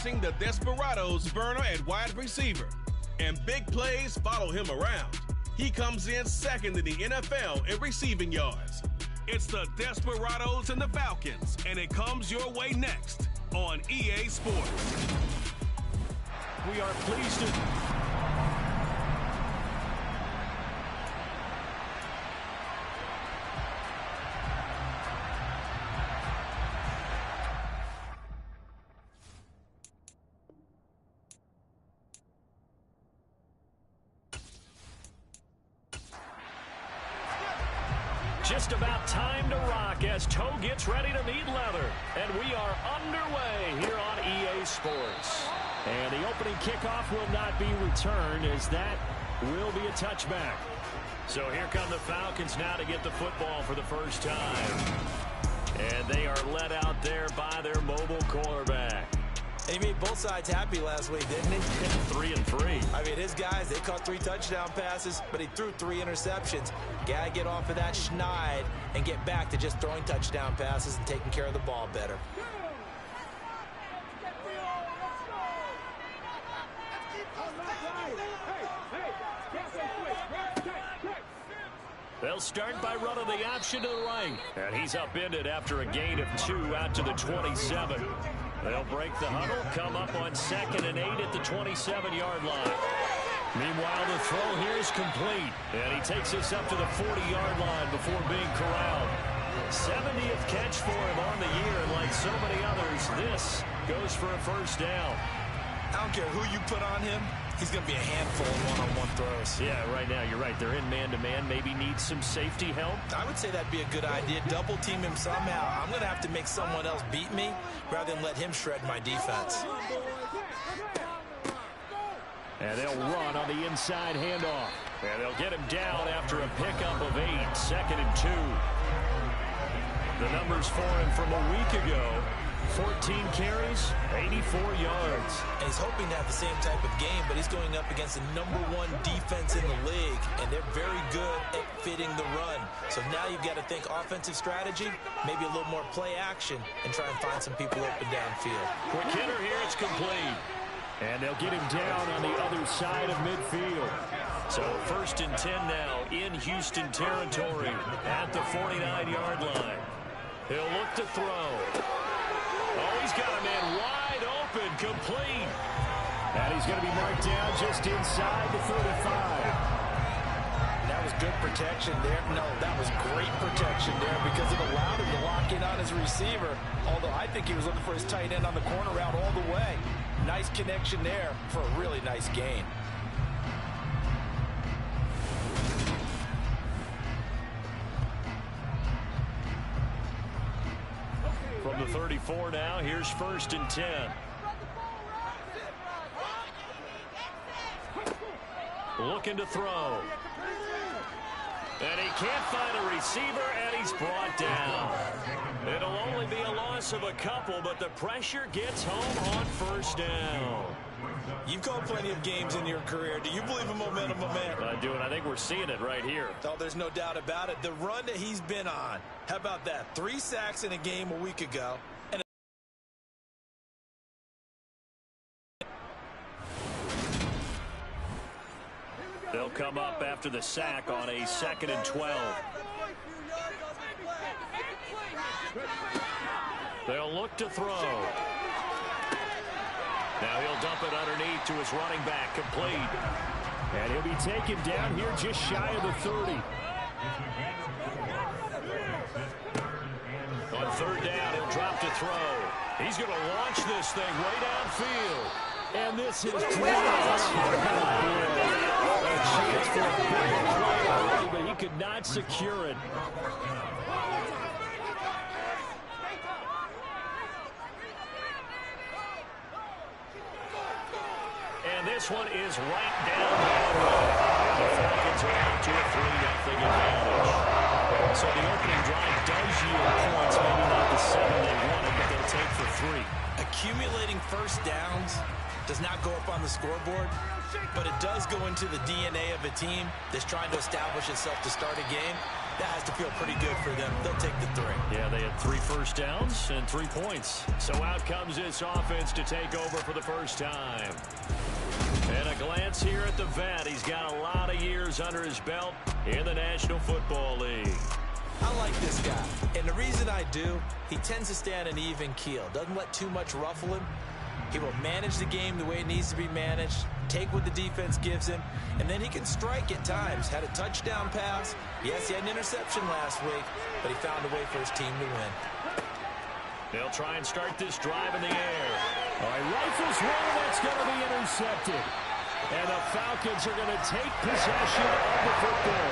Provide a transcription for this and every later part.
watching the Desperados burner at wide receiver, and big plays follow him around. He comes in second in the NFL in receiving yards. It's the Desperados and the Falcons, and it comes your way next on EA Sports. We are pleased to... Just about time to rock as Toe gets ready to meet leather. And we are underway here on EA Sports. And the opening kickoff will not be returned, as that will be a touchback. So here come the Falcons now to get the football for the first time. And they are led out there by their mobile quarterback. He made both sides happy last week, didn't he? 3 and 3. I mean, his guys, they caught 3 touchdown passes, but he threw 3 interceptions. Gotta get off of that schneid and get back to just throwing touchdown passes and taking care of the ball better. They'll start by running the option to the right. And he's upended after a gain of 2 out to the 27. They'll break the huddle, come up on 2nd and 8 at the 27-yard line. Meanwhile, the throw here is complete. And he takes us up to the 40-yard line before being corralled. 70th catch for him on the year, and like so many others, this goes for a first down. I don't care who you put on him, he's going to be a handful in one-on-one throws. Yeah, right now, you're right. They're in man-to-man, maybe need some safety help. I would say that'd be a good idea. Double team him somehow. I'm going to have to make someone else beat me rather than let him shred my defense. And they'll run on the inside handoff. And they'll get him down after a pickup of 8, 2nd and 2. The numbers for him from a week ago: 14 carries, 84 yards. And he's hoping to have the same type of game, but he's going up against the #1 defense in the league, and they're very good at fitting the run. So now you've got to think offensive strategy, maybe a little more play action, and try and find some people open downfield. Quick hitter here, it's complete. And they'll get him down on the other side of midfield. So 1st and 10 now in Houston territory at the 49-yard line. He'll look to throw. Oh, he's got a man wide open, complete. And he's going to be marked down just inside the 35. That was good protection there. No, that was great protection there because it allowed him to lock in on his receiver. Although I think he was looking for his tight end on the corner route all the way. Nice connection there for a really nice gain. From the 34 now, here's 1st and 10. Looking to throw. And he can't find a receiver, and he's brought down. It'll only be a loss of a couple, but the pressure gets home on 1st down. You've called plenty of games in your career. Do you believe in momentum, my man? I do, and I think we're seeing it right here. Oh, there's no doubt about it. The run that he's been on. How about that? 3 sacks in a game a week ago. And they'll come up after the sack on a 2nd and 12. They'll look to throw. Now he'll dump it underneath to his running back, complete. And he'll be taken down here just shy of the 30. On 3rd down, he'll drop to throw. He's going to launch this thing way downfield. And this is a chance for a big play, but he could not secure it. And this one is right down the road. And the Falcons are out to a 3-0 advantage. So the opening drive does yield points, maybe not the 7 they wanted, but they'll take for 3. accumulating 1st downs does not go up on the scoreboard, but it does go into the DNA of a team that's trying to establish itself to start a game. That has to feel pretty good for them. They'll take the 3. Yeah, they had 3 first downs and 3 points. So out comes this offense to take over for the first time. And a glance here at the vet. He's got a lot of years under his belt in the National Football League. I like this guy. And the reason I do, he tends to stay on an even keel. Doesn't let too much ruffle him. He will manage the game the way it needs to be managed, take what the defense gives him, and then he can strike at times. Had a touchdown pass. Yes, he had an interception last week, but he found a way for his team to win. They'll try and start this drive in the air. All right, rifles one, that's going to be intercepted. And the Falcons are going to take possession of the football.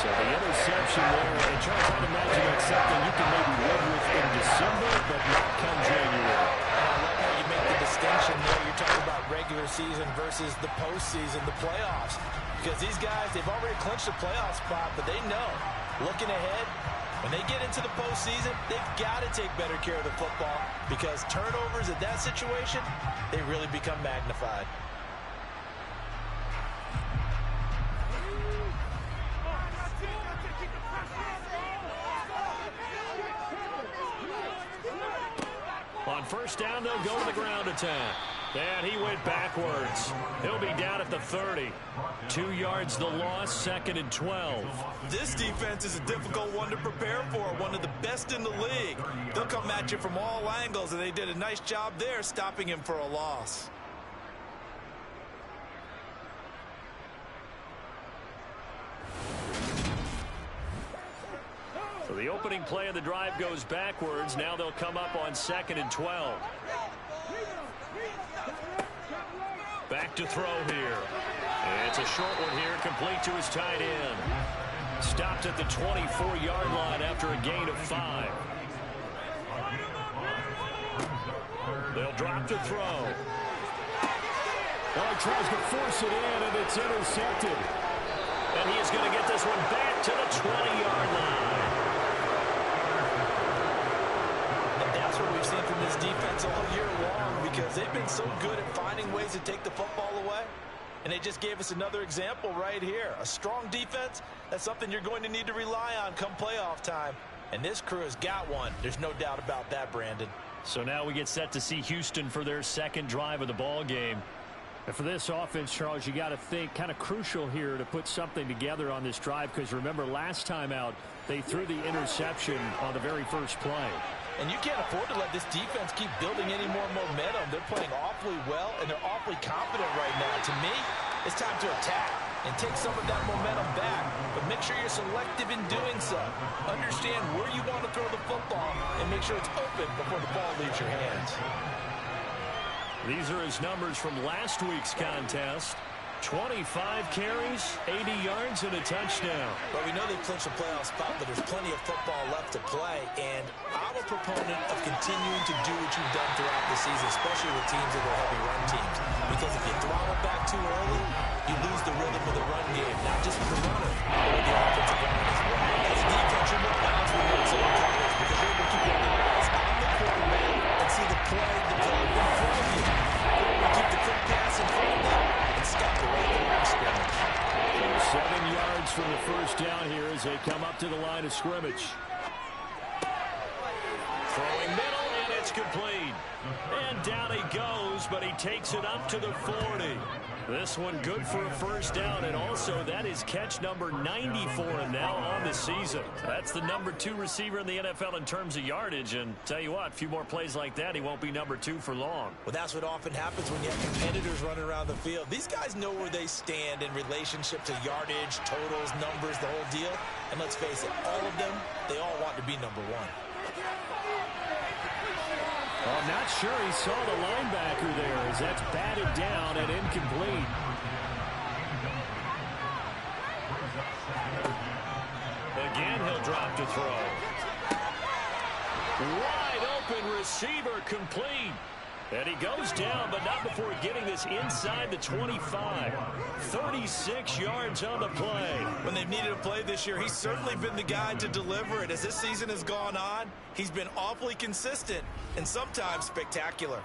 So the interception there, and Charles, I'd imagine that's something you can maybe live with in December, but not come January. I like how you make the distinction there. You're talking about regular season versus the postseason, the playoffs. Because these guys, they've already clinched a playoff spot, but they know, looking ahead, when they get into the postseason, they've got to take better care of the football because turnovers in that situation, they really become magnified. On first down, they'll go to the ground attack. And he went backwards. He'll be down at the 30. 2 yards the loss, 2nd and 12. This defense is a difficult one to prepare for, one of the best in the league. They'll come at you from all angles, and they did a nice job there stopping him for a loss. So the opening play of the drive goes backwards. Now they'll come up on 2nd and 12. Back to throw here. It's a short one here, complete to his tight end. Stopped at the 24-yard line after a gain of 5. They'll drop to throw. Well, he tries to force it in, and it's intercepted. And he is going to get this one back to the 20-yard line. That's what we've seen from this defense all year long because they've been so good at finding ways to take the football away. And they just gave us another example right here. A strong defense, that's something you're going to need to rely on come playoff time. And this crew has got one. There's no doubt about that, Brandon. So now we get set to see Houston for their second drive of the ball game. And for this offense, Charles, you got to think kind of crucial here to put something together on this drive because remember last time out, they threw the interception on the very first play. And you can't afford to let this defense keep building any more momentum. They're playing awfully well, and they're awfully confident right now. To me, it's time to attack and take some of that momentum back. But make sure you're selective in doing so. Understand where you want to throw the football and make sure it's open before the ball leaves your hands. These are his numbers from last week's contest. 25 carries, 80 yards, and a touchdown. But we know they've clinched a playoff spot, but there's plenty of football left to play. And I'm a proponent of continuing to do what you've done throughout the season, especially with teams that are heavy run teams. Because if you throttle back too early, you lose the rhythm of the run game, not just with the runner, but with the offensive line as well. As a defense, you're more balanced with your zone coverage because you're able to keep your eyes on the quarterback and see the play develop in front of you. You're able to keep the quick pass in front of them and stop the right line of scrimmage. So 7 yards from the first down here as they come up to the line of scrimmage. Throwing middle, and it's complete. And down he goes, but he takes it up to the 40. This one good for a first down, and also that is catch number 90 for him now on the season. That's the number 2 receiver in the NFL in terms of yardage, and tell you what, a few more plays like that, he won't be number 2 for long. Well, that's what often happens when you have competitors running around the field. These guys know where they stand in relationship to yardage, totals, numbers, the whole deal. And let's face it, all of them, they all want to be number 1. I'm not sure he saw the linebacker there as that's batted down and incomplete. Again, he'll drop to throw. Wide open receiver complete. And he goes down, but not before getting this inside the 25. 36 yards on the play. When they've needed a play this year, he's certainly been the guy to deliver it. As this season has gone on, he's been awfully consistent and sometimes spectacular.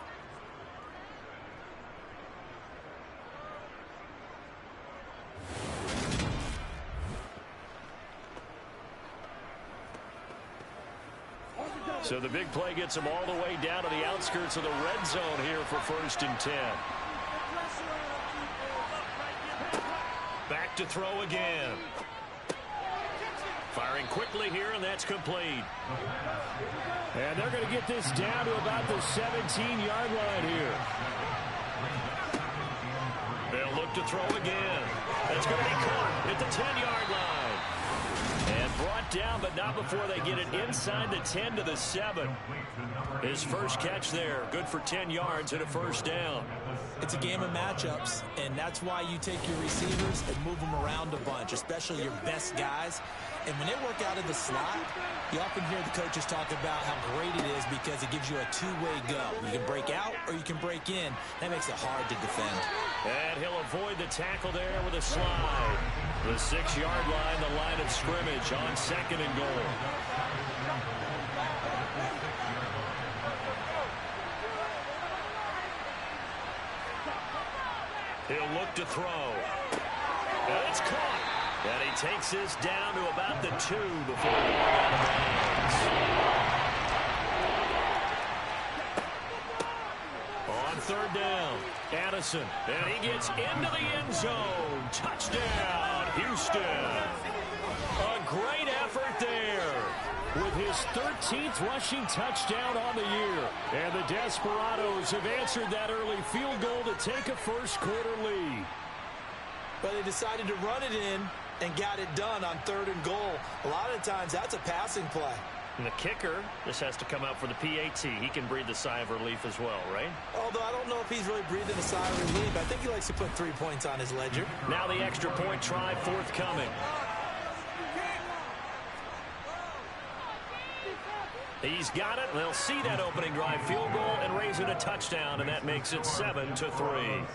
So the big play gets him all the way down to the outskirts of the red zone here for 1st and 10. Back to throw again. Firing quickly here, and that's complete. And they're going to get this down to about the 17-yard line here. They'll look to throw again. That's going to be caught at the 10-yard line. And brought down, but not before they get it inside the 10 to the 7. His first catch there, good for 10 yards and a 1st down. It's a game of matchups, and that's why you take your receivers and move them around a bunch, especially your best guys. And when they work out of the slot, you often hear the coaches talk about how great it is because it gives you a two-way go. You can break out or you can break in. That makes it hard to defend. And he'll avoid the tackle there with a slide. The 6-yard line, the line of scrimmage on 2nd and goal. He'll look to throw. And it's caught. And he takes this down to about the 2 before going out of bounds. On 3rd down, Addison. And he gets into the end zone. Touchdown, Houston. A great effort there with his 13th rushing touchdown on the year. And the Desperados have answered that early field goal to take a first-quarter lead. But they decided to run it in and got it done on 3rd and goal. A lot of times that's a passing play. And the kicker, this has to come out for the PAT. He can breathe a sigh of relief as well, right? Although I don't know if he's really breathing a sigh of relief. I think he likes to put 3 points on his ledger. Now the extra point try forthcoming. He's got it. They'll see that opening drive field goal and raise it a touchdown, and that makes it 7-3.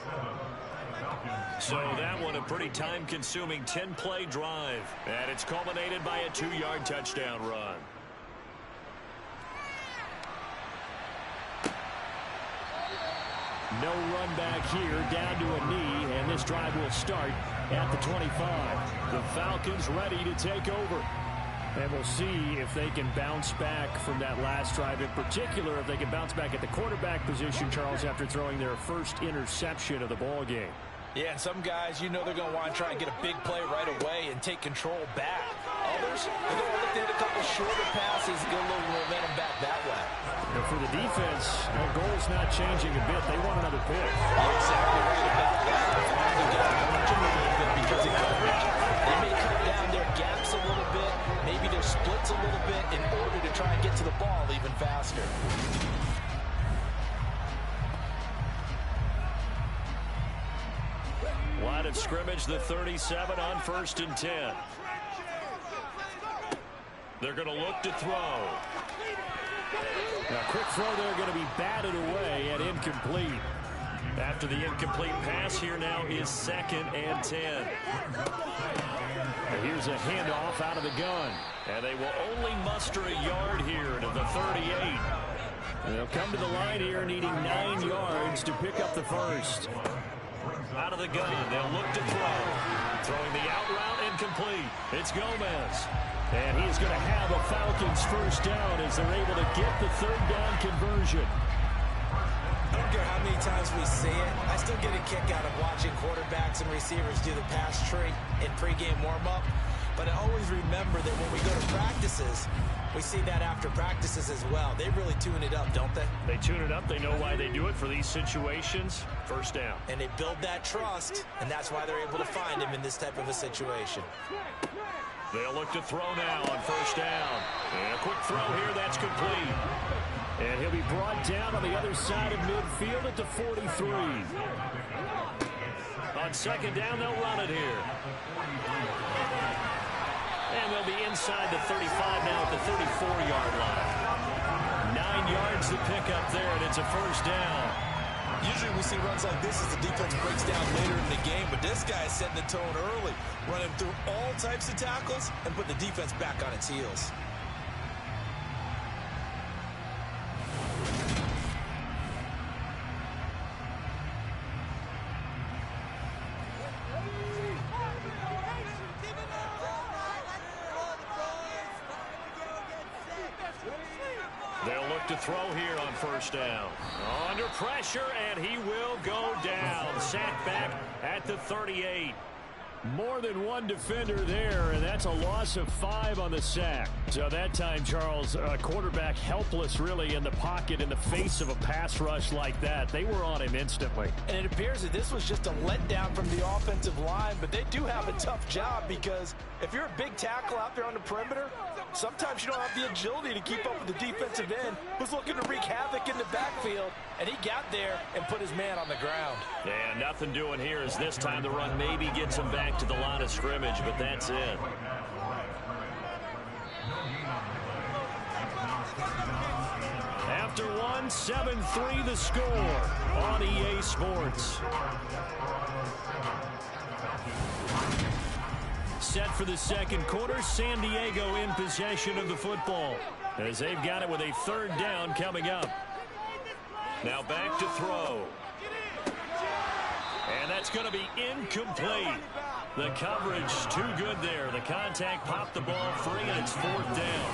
So that one a pretty time-consuming 10-play drive. And it's culminated by a 2-yard touchdown run. No run back here, down to a knee, and this drive will start at the 25. The Falcons ready to take over. And we'll see if they can bounce back from that last drive. In particular, if they can bounce back at the quarterback position, Charles, after throwing their first interception of the ball game. Yeah, and some guys, you know they're going to want to try and get a big play right away and take control back. Others, they're going to look to hit a couple shorter passes and get a little momentum back that way. And for the defense, their goal's not changing a bit. They want another pick. You're exactly right about that. They've got to watch them a little bit because of coverage. They may cut down their gaps a little bit, maybe their splits a little bit in order to try and get to the ball even faster. Line of scrimmage, the 37 on 1st and 10. They're going to look to throw. Now, quick throw there going to be batted away and incomplete. After the incomplete pass, here now is 2nd and 10. And here's a handoff out of the gun. And they will only muster a yard here to the 38. And they'll come to the line here needing 9 yards to pick up the first. Out of the gun, they'll look to throw. Throwing the out route, incomplete. It's Gomez. And he's going to have a Falcons first down as they're able to get the 3rd down conversion. I don't care how many times we see it. I still get a kick out of watching quarterbacks and receivers do the pass tree in pregame warm-up. But I always remember that when we go to practices, we see that after practices as well. They really tune it up, don't they? They tune it up. They know why they do it for these situations. First down. And they build that trust, and that's why they're able to find him in this type of a situation. They'll look to throw now on 1st down. And a quick throw here. That's complete. And he'll be brought down on the other side of midfield at the 43. On 2nd down, they'll run it here. And they'll be inside the 35 now at the 34-yard line. 9 yards to pick up there, and it's a first down. Usually we see runs like this as the defense breaks down later in the game, but this guy is setting the tone early, running through all types of tackles and put the defense back on its heels. throw here on first down. Under pressure, and he will go down. Sacked back at the 38. More than one defender there, and that's a loss of 5 on the sack. So that time, Charles, quarterback helpless really in the pocket in the face of a pass rush like that. They were on him instantly. And it appears that this was just a letdown from the offensive line, but they do have a tough job because if you're a big tackle out there on the perimeter, sometimes you don't have the agility to keep up with the defensive end who's looking to wreak havoc in the backfield, and he got there and put his man on the ground. Yeah, nothing doing here as this time the run maybe gets him back to the line of scrimmage, but that's it. After one, 7-3 the score on EA Sports. Set for the second quarter, San Diego in possession of the football as they've got it with a third down coming up. Now back to throw. And that's going to be incomplete. The coverage too good there. The contact popped the ball free, and it's fourth down.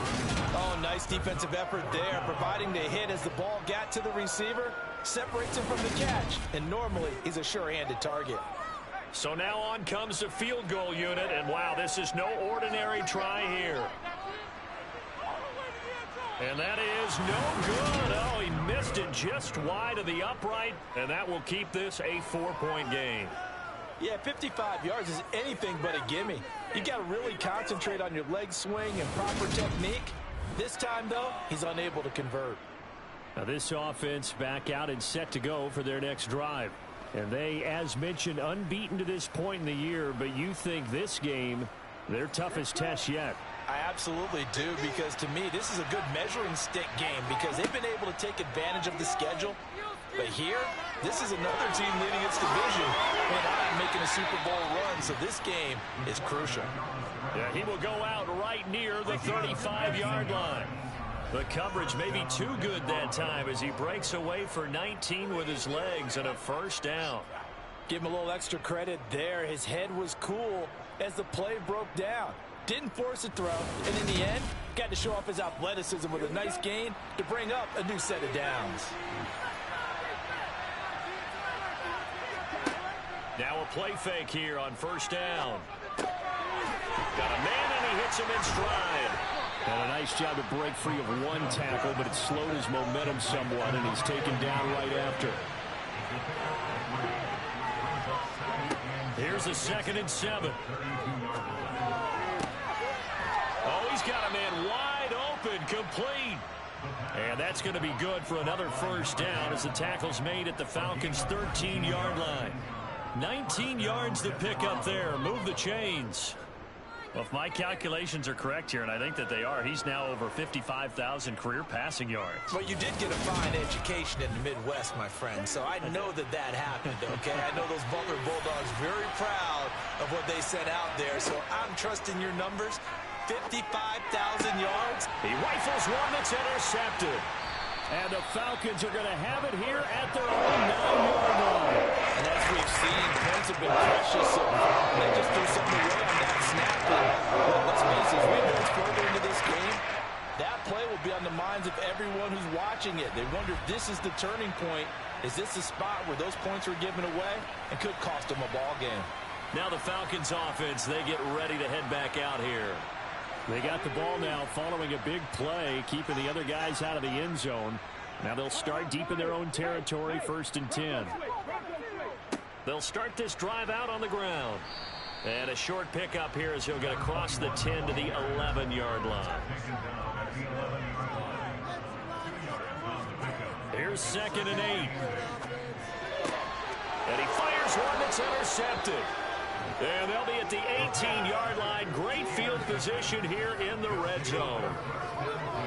Oh, nice defensive effort there, providing the hit as the ball got to the receiver, separates him from the catch, and normally he's a sure-handed target. So now on comes the field goal unit, and wow, this is no ordinary try here. And that is no good. Oh, he missed it just wide of the upright, and that will keep this a 4-point game. Yeah, 55 yards is anything but a gimme. You got to really concentrate on your leg swing and proper technique. This time, though, he's unable to convert. Now this offense back out and set to go for their next drive. And they, as mentioned, unbeaten to this point in the year, but you think this game, their toughest test yet. I absolutely do, because to me, this is a good measuring stick game because they've been able to take advantage of the schedule. But here, this is another team leading its division and making a Super Bowl run, so this game is crucial. Yeah, he will go out right near the 35-yard line. The coverage may be too good that time as he breaks away for 19 with his legs and a first down. Give him a little extra credit there. His head was cool as the play broke down. Didn't force a throw, and in the end, got to show off his athleticism with a nice gain to bring up a new set of downs. Now a play fake here on first down. Got a man, and he hits him in stride. And a nice job to break free of one tackle, but it slowed his momentum somewhat, and he's taken down right after. Here's a 2nd and 7. Oh, he's got a man wide open, complete. And that's going to be good for another first down as the tackle's made at the Falcons' 13-yard line. 19 yards to pick up there. Move the chains. Well, if my calculations are correct here, and I think that they are, he's now over 55,000 career passing yards. Well, you did get a fine education in the Midwest, my friend, so I know that that happened, okay? I know those Butler Bulldogs very proud of what they sent out there, so I'm trusting your numbers. 55,000 yards. He rifles one that's intercepted. And the Falcons are going to have it here at their own 9-yard line. And as we've seen, points have been precious so far. They just threw something away on that snap. And let's face it, as we move further into this game, that play will be on the minds of everyone who's watching it. They wonder if this is the turning point. Is this the spot where those points were given away and could cost them a ball game? Now the Falcons offense, they get ready to head back out here. They got the ball now following a big play, keeping the other guys out of the end zone. Now they'll start deep in their own territory, 1st and 10. They'll start this drive out on the ground. And a short pickup here as he'll get across the 10 to the 11-yard line. Here's 2nd and 8. And he fires one that's intercepted. And they'll be at the 18-yard line. Great field position here in the red zone.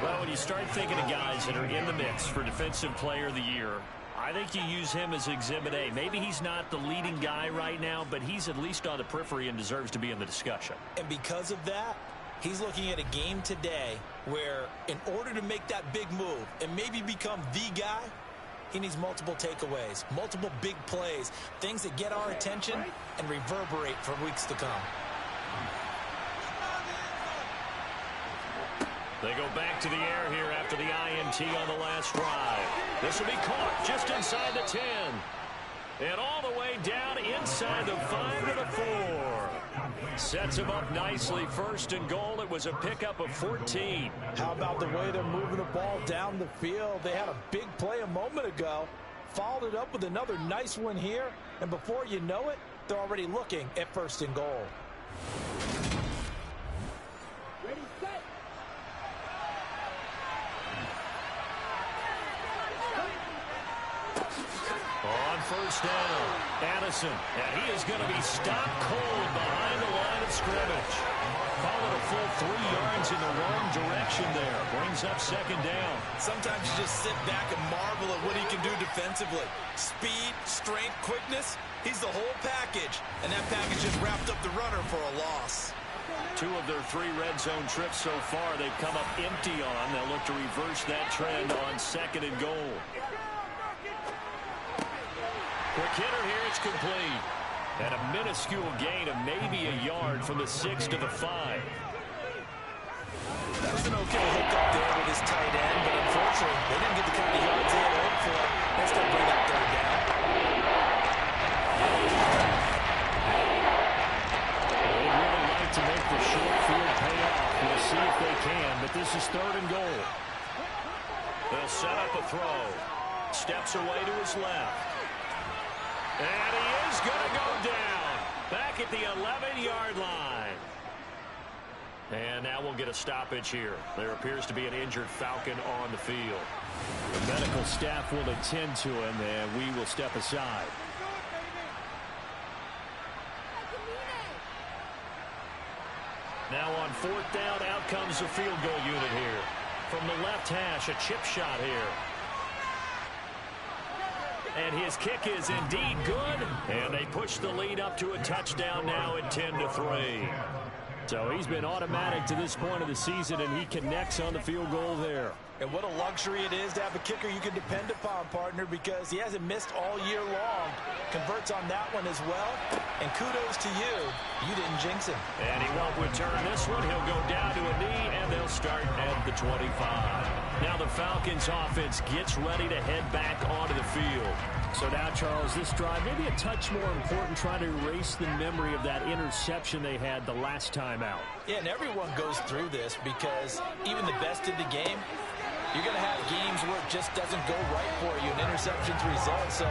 Well, when you start thinking of guys that are in the mix for Defensive Player of the Year, I think you use him as Exhibit A. Maybe he's not the leading guy right now, but he's at least on the periphery and deserves to be in the discussion. And because of that, he's looking at a game today where in order to make that big move and maybe become the guy, he needs multiple takeaways, multiple big plays, things that get our attention and reverberate for weeks to come. They go back to the air here after the INT on the last drive. This will be caught just inside the 10. And all the way down inside the 5 to the 4. Sets him up nicely. First and goal. It was a pickup of 14. How about the way they're moving the ball down the field? They had a big play a moment ago. Followed it up with another nice one here. And before you know it, they're already looking at first and goal. Ready, set. On first down, Addison, and he is going to be stopped cold behind the line of scrimmage. Followed a full 3 yards in the wrong direction there. Brings up second down. Sometimes you just sit back and marvel at what he can do defensively. Speed, strength, quickness, he's the whole package. And that package just wrapped up the runner for a loss. 2 of their 3 red zone trips so far they've come up empty on. They'll look to reverse that trend on second and goal. Quick hitter here, it's complete. And a minuscule gain of maybe a yard from the 6 to the 5. That was an okay hook up there with his tight end, but unfortunately, they didn't get the kind of yards they had hoped for. They'll still bring up third down. They'd really like to make the short field pay off. We'll see if they can, but this is third and goal. They'll set up a throw. Steps away to his left. And he is going to go down back at the 11-yard line. And now we'll get a stoppage here. There appears to be an injured Falcon on the field. The medical staff will attend to him, and we will step aside. Now on fourth down, out comes the field goal unit here. From the left hash, a chip shot here. And his kick is indeed good. And they push the lead up to a touchdown now at 10-3. So he's been automatic to this point of the season, and he connects on the field goal there. And what a luxury it is to have a kicker you can depend upon, partner, because he hasn't missed all year long. Converts on that one as well. And kudos to you. You didn't jinx him. And he won't return this one. He'll go down to a knee, and they'll start at the 25. Now the Falcons offense gets ready to head back onto the field. So now, Charles, this drive maybe a touch more important, trying to erase the memory of that interception they had the last time out. Yeah, and everyone goes through this because even the best in the game, you're going to have games where it just doesn't go right for you, and interceptions result. So,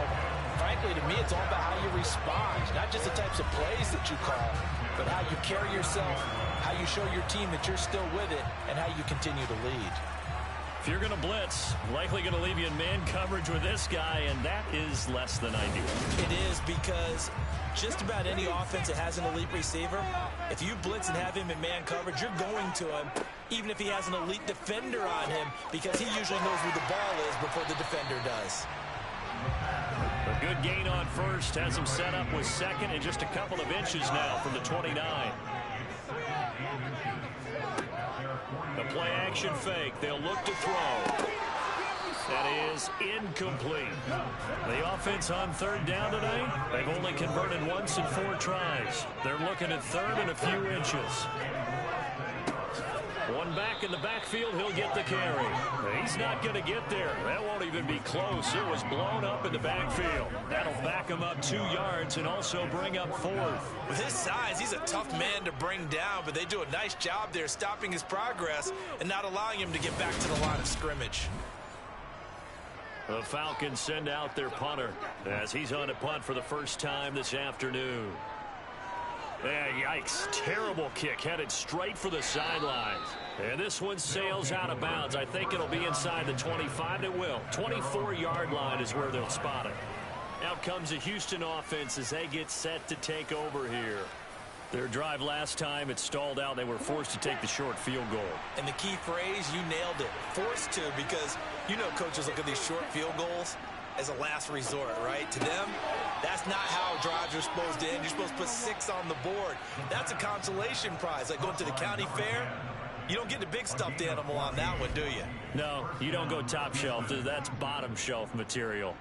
frankly, to me, it's all about how you respond, not just the types of plays that you call, but how you carry yourself, how you show your team that you're still with it, and how you continue to lead. If you're going to blitz, likely going to leave you in man coverage with this guy, and that is less than ideal. It is, because just about any offense that has an elite receiver, if you blitz and have him in man coverage, you're going to him, even if he has an elite defender on him, because he usually knows where the ball is before the defender does. A good gain on first has him set up with second and just a couple of inches now from the 29. The play action fake. They'll look to throw. That is incomplete. The offense on third down today, they've only converted once in 4 tries. They're looking at third and a few inches. One back in the backfield, he'll get the carry. He's not going to get there. That won't even be close. It was blown up in the backfield. That'll back him up 2 yards and also bring up 4th. With his size, he's a tough man to bring down, but they do a nice job there stopping his progress and not allowing him to get back to the line of scrimmage. The Falcons send out their punter as he's on a punt for the first time this afternoon. Yeah, yikes. Terrible kick headed straight for the sidelines. And this one sails out of bounds. I think it'll be inside the 25. It will. 24-yard line is where they'll spot it. Out comes the Houston offense as they get set to take over here. Their drive last time, it stalled out. They were forced to take the short field goal. And the key phrase, you nailed it. Forced to, because you know coaches look at these short field goals as a last resort, right? To them, that's not how drives are supposed to end. You're supposed to put 6 on the board. That's a consolation prize. Like going to the county fair, you don't get the big stuffed animal on that one, do you? No, you don't go top shelf. That's bottom shelf material.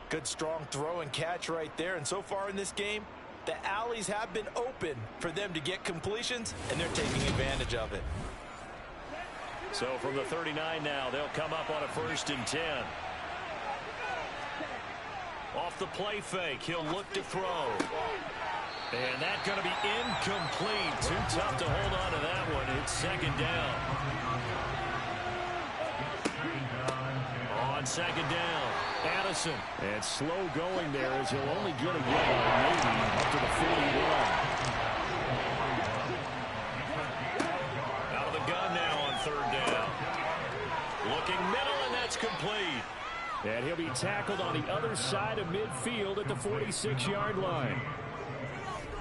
Good strong throw and catch right there. And so far in this game, the alleys have been open for them to get completions, and they're taking advantage of it. So from the 39 now, they'll come up on a 1st and 10. Off the play fake, he'll look to throw. And that's going to be incomplete. Too tough to hold on to that one. It's 2nd down. On 2nd down, Addison. And slow going there as he'll only get a yard, maybe up to the 41. Out of the gun now on 3rd down. Looking middle, and that's complete. And he'll be tackled on the other side of midfield at the 46-yard line.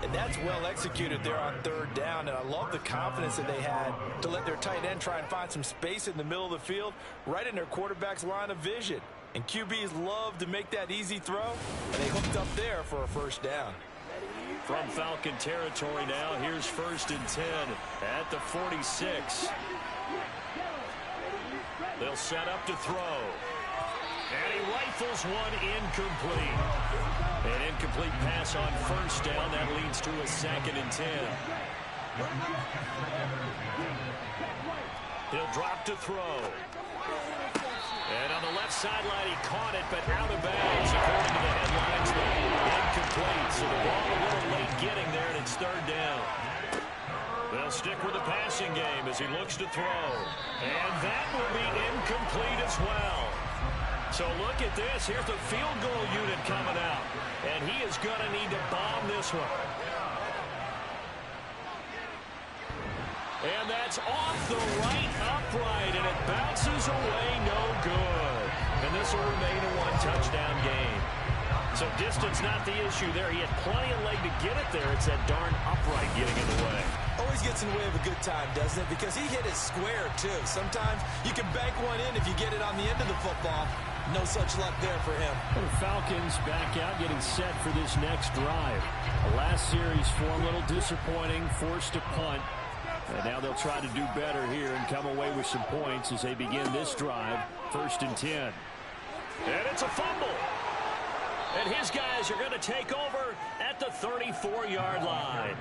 And that's well executed there on 3rd down. And I love the confidence that they had to let their tight end try and find some space in the middle of the field, right in their quarterback's line of vision. And QBs love to make that easy throw, and they hooked up there for a 1st down. From Falcon territory now, here's 1st and 10 at the 46. They'll set up to throw. And he rifles one incomplete. An incomplete pass on 1st down. That leads to a 2nd and 10. He'll drop to throw. And on the left sideline, he caught it, but out of bounds. According to the headlines, incomplete. So the ball a little late getting there, and it's 3rd down. They'll stick with the passing game as he looks to throw. And that will be incomplete as well. So look at this. Here's the field goal unit coming out. And he is going to need to bomb this one. And that's off the right upright, and it bounces away, no good. And this will remain a 1-touchdown game. So distance not the issue there. He had plenty of leg to get it there. It's that darn upright getting in the way. Always gets in the way of a good time, doesn't it? Because he hit it square, too. Sometimes you can bank one in if you get it on the end of the football. No such luck there for him. The Falcons back out, getting set for this next drive. The last series for a little disappointing, forced to punt. And now they'll try to do better here and come away with some points as they begin this drive. 1st and 10. And it's a fumble. And his guys are going to take over at the 34-yard line.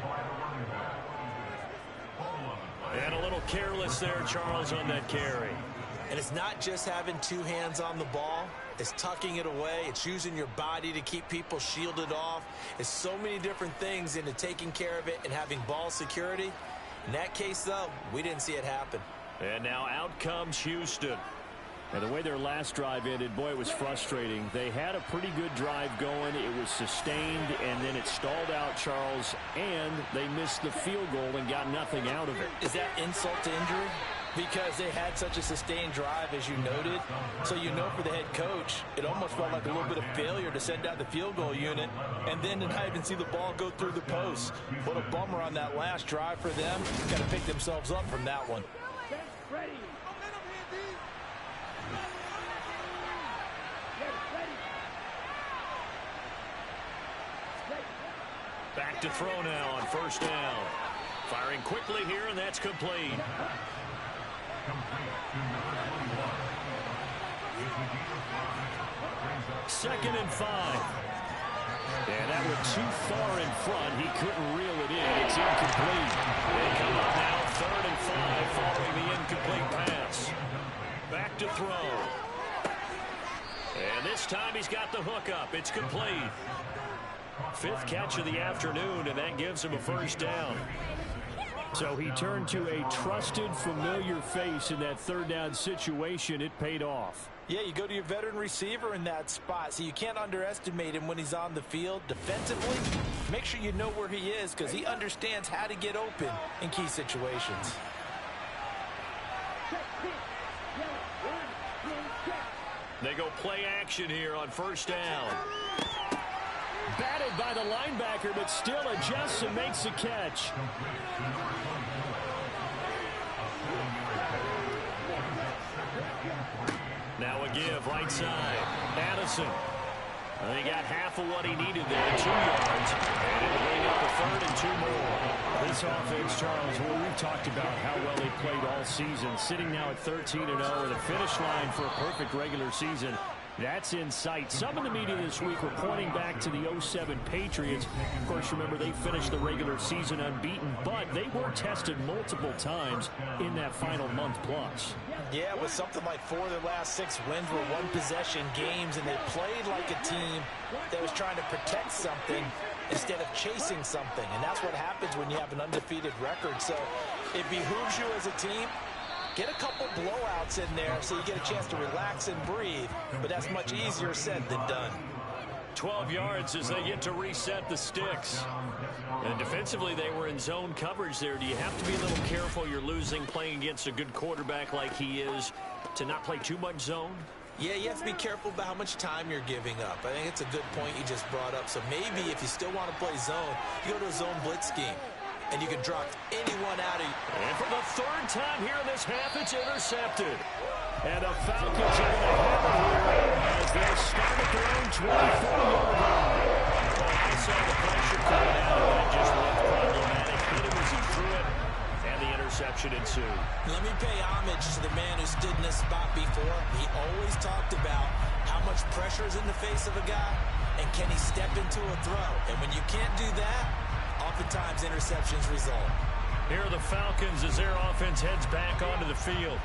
And a little careless there, Charles, on that carry. And it's not just having 2 hands on the ball. It's tucking it away. It's using your body to keep people shielded off. It's so many different things into taking care of it and having ball security. In that case, though, we didn't see it happen. And now out comes Houston. And the way their last drive ended, boy, it was frustrating. They had a pretty good drive going. It was sustained, and then it stalled out, Charles, and they missed the field goal and got nothing out of it. Is that insult to injury? Because they had such a sustained drive, as you noted. So you know for the head coach, it almost felt like a little bit of failure to send out the field goal unit and then to not even see the ball go through the post. What a bummer on that last drive for them. Got to pick themselves up from that one. Back to throw now on 1st down. Firing quickly here, and that's complete. 2nd and 5. And that went too far in front. He couldn't reel it in. It's incomplete. They come up now 3rd and 5 following the incomplete pass. Back to throw. And this time he's got the hook up. It's complete. 5th catch of the afternoon, and that gives him a 1st down. So he turned to a trusted, familiar face in that 3rd down situation. It paid off. Yeah, you go to your veteran receiver in that spot, so you can't underestimate him when he's on the field. Defensively, make sure you know where he is because he understands how to get open in key situations. They go play action here on 1st down. Batted by the linebacker, but still adjusts and makes a catch. Now a give, right side. Addison. He got half of what he needed there, 2 yards. And it'll bring up the 3rd and 2 more. This offense, Charles, well, we've talked about how well they played all season. Sitting now at 13-0 with a finish line for a perfect regular season. That's in sight. Some in the media this week were pointing back to the 07 Patriots. Of course, remember, they finished the regular season unbeaten, but they were tested multiple times in that final month plus. Yeah, with something like 4 of their last 6 wins were one-possession games, and they played like a team that was trying to protect something instead of chasing something. And that's what happens when you have an undefeated record. So it behooves you as a team. Get a couple blowouts in there so you get a chance to relax and breathe. But that's much easier said than done. 12 yards as they get to reset the sticks. And defensively, they were in zone coverage there. Do you have to be a little careful you're losing playing against a good quarterback like he is to not play too much zone? Yeah, you have to be careful about how much time you're giving up. I think it's a good point you just brought up. So maybe if you still want to play zone, you go to a zone blitz scheme. And you can drop anyone out of you. And for the 3rd time here in this half, it's intercepted. And the Falcons are going to have it here as they'll start at their own 24-yard line. I saw the pressure coming out, and it just looked problematic. Hit him as he threw it, and the interception ensued. Let me pay homage to the man who stood in this spot before. He always talked about how much pressure is in the face of a guy, and can he step into a throw. And when you can't do that, oftentimes interceptions result. Here are the Falcons as their offense heads back onto the field.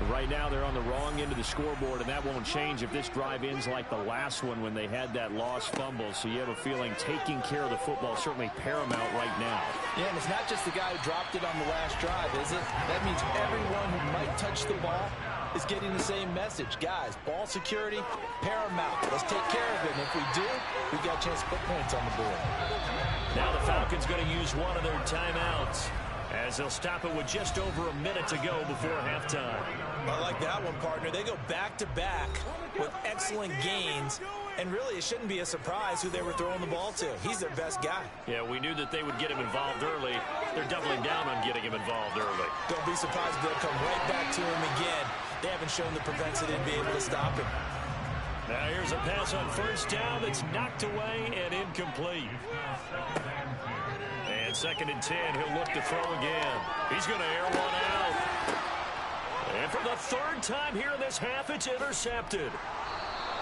Right now they're on the wrong end of the scoreboard, and that won't change if this drive ends like the last one when they had that lost fumble. So you have a feeling taking care of the football is certainly paramount right now. Yeah, and it's not just the guy who dropped it on the last drive, is it? That means everyone who might touch the ball is getting the same message. Guys, ball security, paramount. Let's take care of it. And if we do, we've got a chance to put points on the board. Now the Falcons going to use one of their timeouts as they'll stop it with just over a minute to go before halftime. I like that one, partner. They go back-to-back with excellent gains, and really it shouldn't be a surprise who they were throwing the ball to. He's their best guy. Yeah, we knew that they would get him involved early. They're doubling down on getting him involved early. Don't be surprised if they'll come right back to him again. They haven't shown the propensity to be able to stop him. Now here's a pass on 1st down that's knocked away and incomplete. And 2nd and 10, he'll look to throw again. He's going to air one out. And for the 3rd time here in this half, it's intercepted.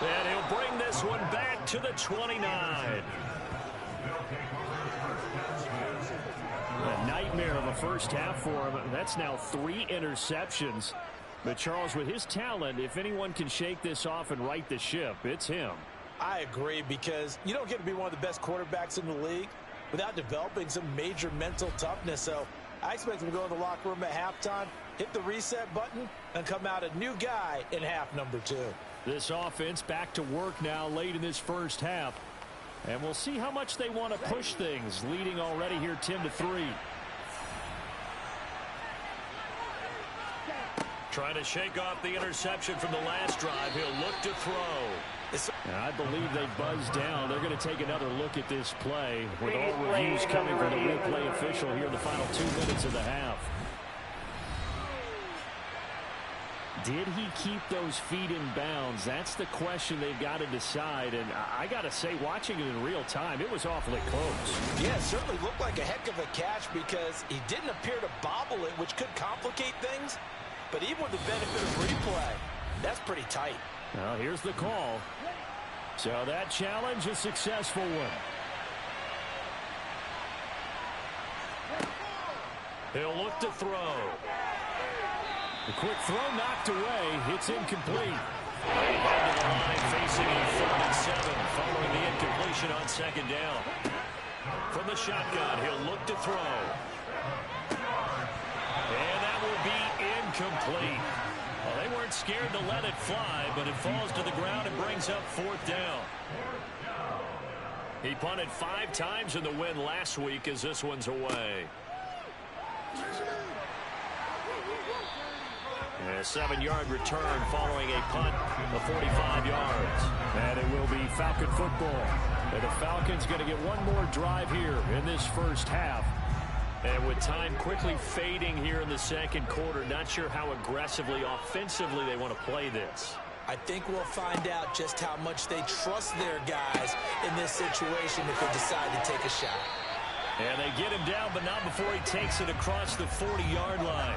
And he'll bring this one back to the 29. A nightmare of a first half for him. That's now 3 interceptions. But Charles, with his talent, if anyone can shake this off and right the ship, it's him. I agree, because you don't get to be one of the best quarterbacks in the league without developing some major mental toughness. So I expect him to go in the locker room at halftime, hit the reset button, and come out a new guy in half number 2. This offense back to work now late in this first half. And we'll see how much they want to push things, leading already here 10-3. Trying to shake off the interception from the last drive. He'll look to throw. And I believe they buzzed down. They're going to take another look at this play with all reviews coming from the replay official here in the final 2 minutes of the half. Did he keep those feet in bounds? That's the question they've got to decide. And I got to say, watching it in real time, it was awfully close. Yeah, it certainly looked like a heck of a catch because he didn't appear to bobble it, which could complicate things. But even with the benefit of replay, that's pretty tight. Well, here's the call. So that challenge, a successful one. He'll look to throw. The quick throw knocked away. It's incomplete. Head to the line, facing in 3rd and 7, following the incompletion on 2nd down. From the shotgun, he'll look to throw. And that will be incomplete. Well, they weren't scared to let it fly, but it falls to the ground and brings up 4th down. He punted 5 times in the win last week as this one's away. A 7-yard return following a punt of 45 yards. And it will be Falcon football. And the Falcons going to get one more drive here in this first half. And with time quickly fading here in the 2nd quarter, not sure how aggressively, offensively they want to play this. I think we'll find out just how much they trust their guys in this situation if they decide to take a shot. And they get him down, but not before he takes it across the 40-yard line.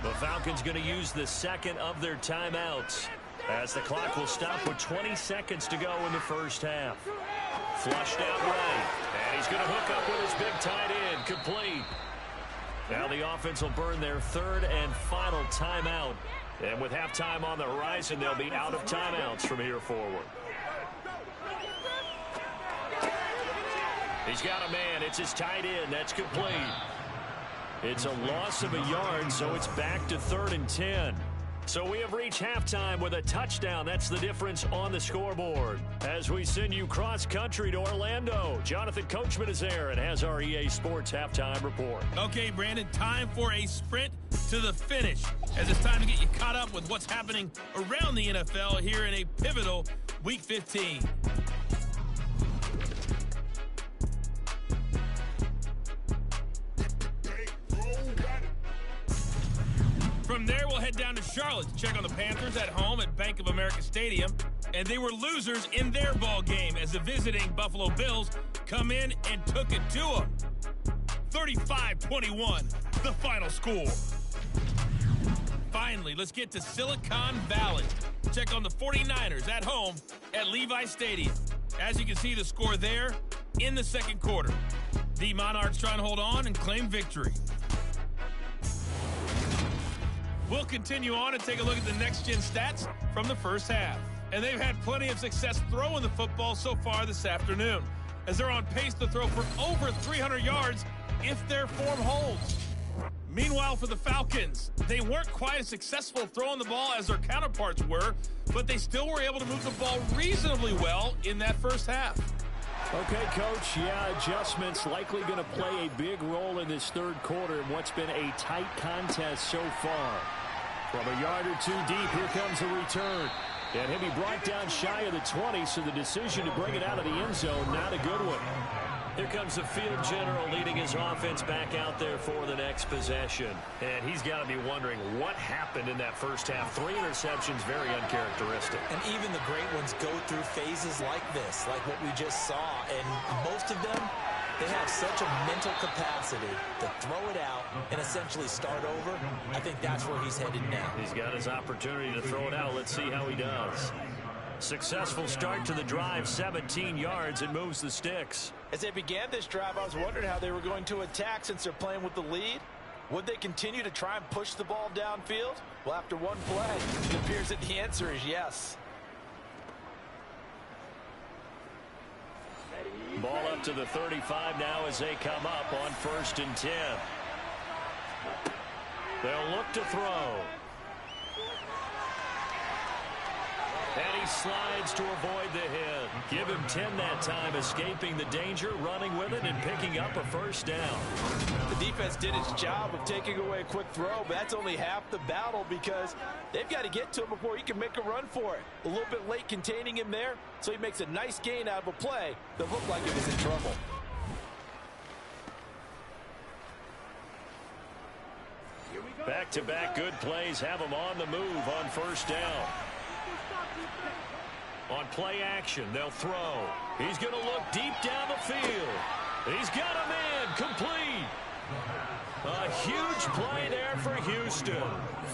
The Falcons going to use the 2nd of their timeouts. as the clock will stop with 20 seconds to go in the first half. Flushed out right, and he's going to hook up with his big tight end, complete. Now the offense will burn their third and final timeout. And with halftime on the horizon, they'll be out of timeouts from here forward. He's got a man. It's his tight end. That's complete. It's a loss of a yard, so it's back to 3rd and 10. So we have reached halftime with a touchdown. That's the difference on the scoreboard. As we send you cross-country to Orlando, Jonathan Coachman is there and has our EA Sports halftime report. Okay, Brandon, time for a sprint to the finish, as it's time to get you caught up with what's happening around the NFL here in a pivotal Week 15. From there, we'll head down to Charlotte to check on the Panthers at home at Bank of America Stadium. And they were losers in their ball game as the visiting Buffalo Bills come in and took it to them. 35-21, the final score. Finally, let's get to Silicon Valley. Check on the 49ers at home at Levi Stadium. As you can see, the score there in the second quarter. The Monarchs trying to hold on and claim victory. We'll continue on and take a look at the next-gen stats from the first half. And they've had plenty of success throwing the football so far this afternoon, as they're on pace to throw for over 300 yards if their form holds. Meanwhile, for the Falcons, they weren't quite as successful throwing the ball as their counterparts were, but they still were able to move the ball reasonably well in that first half. Okay, Coach, yeah, adjustments likely going to play a big role in this third quarter in what's been a tight contest so far. From a yard or two deep, here comes the return. And he'll be brought down shy of the 20, so the decision to bring it out of the end zone, not a good one. Here comes the field general leading his offense back out there for the next possession. And he's got to be wondering what happened in that first half. 3 interceptions, very uncharacteristic. And even the great ones go through phases like this, like what we just saw. And most of them, they have such a mental capacity to throw it out and essentially start over. I think that's where he's headed now. He's got his opportunity to throw it out. Let's see how he does. Successful start to the drive, 17 yards, and moves the sticks. As they began this drive, I was wondering how they were going to attack since they're playing with the lead. Would they continue to try and push the ball downfield? Well, after one play, it appears that the answer is yes. Ball up to the 35 now as they come up on 1st and 10. They'll look to throw. And he slides to avoid the hit. Give him 10 that time, escaping the danger, running with it, and picking up a first down. The defense did its job of taking away a quick throw, but that's only half the battle because they've got to get to him before he can make a run for it. A little bit late containing him there, so he makes a nice gain out of a play that looked like it was in trouble. Back-to-back good plays have him on the move on first down. On play action, they'll throw. He's going to look deep down the field. He's got a man, complete. A huge play there for Houston.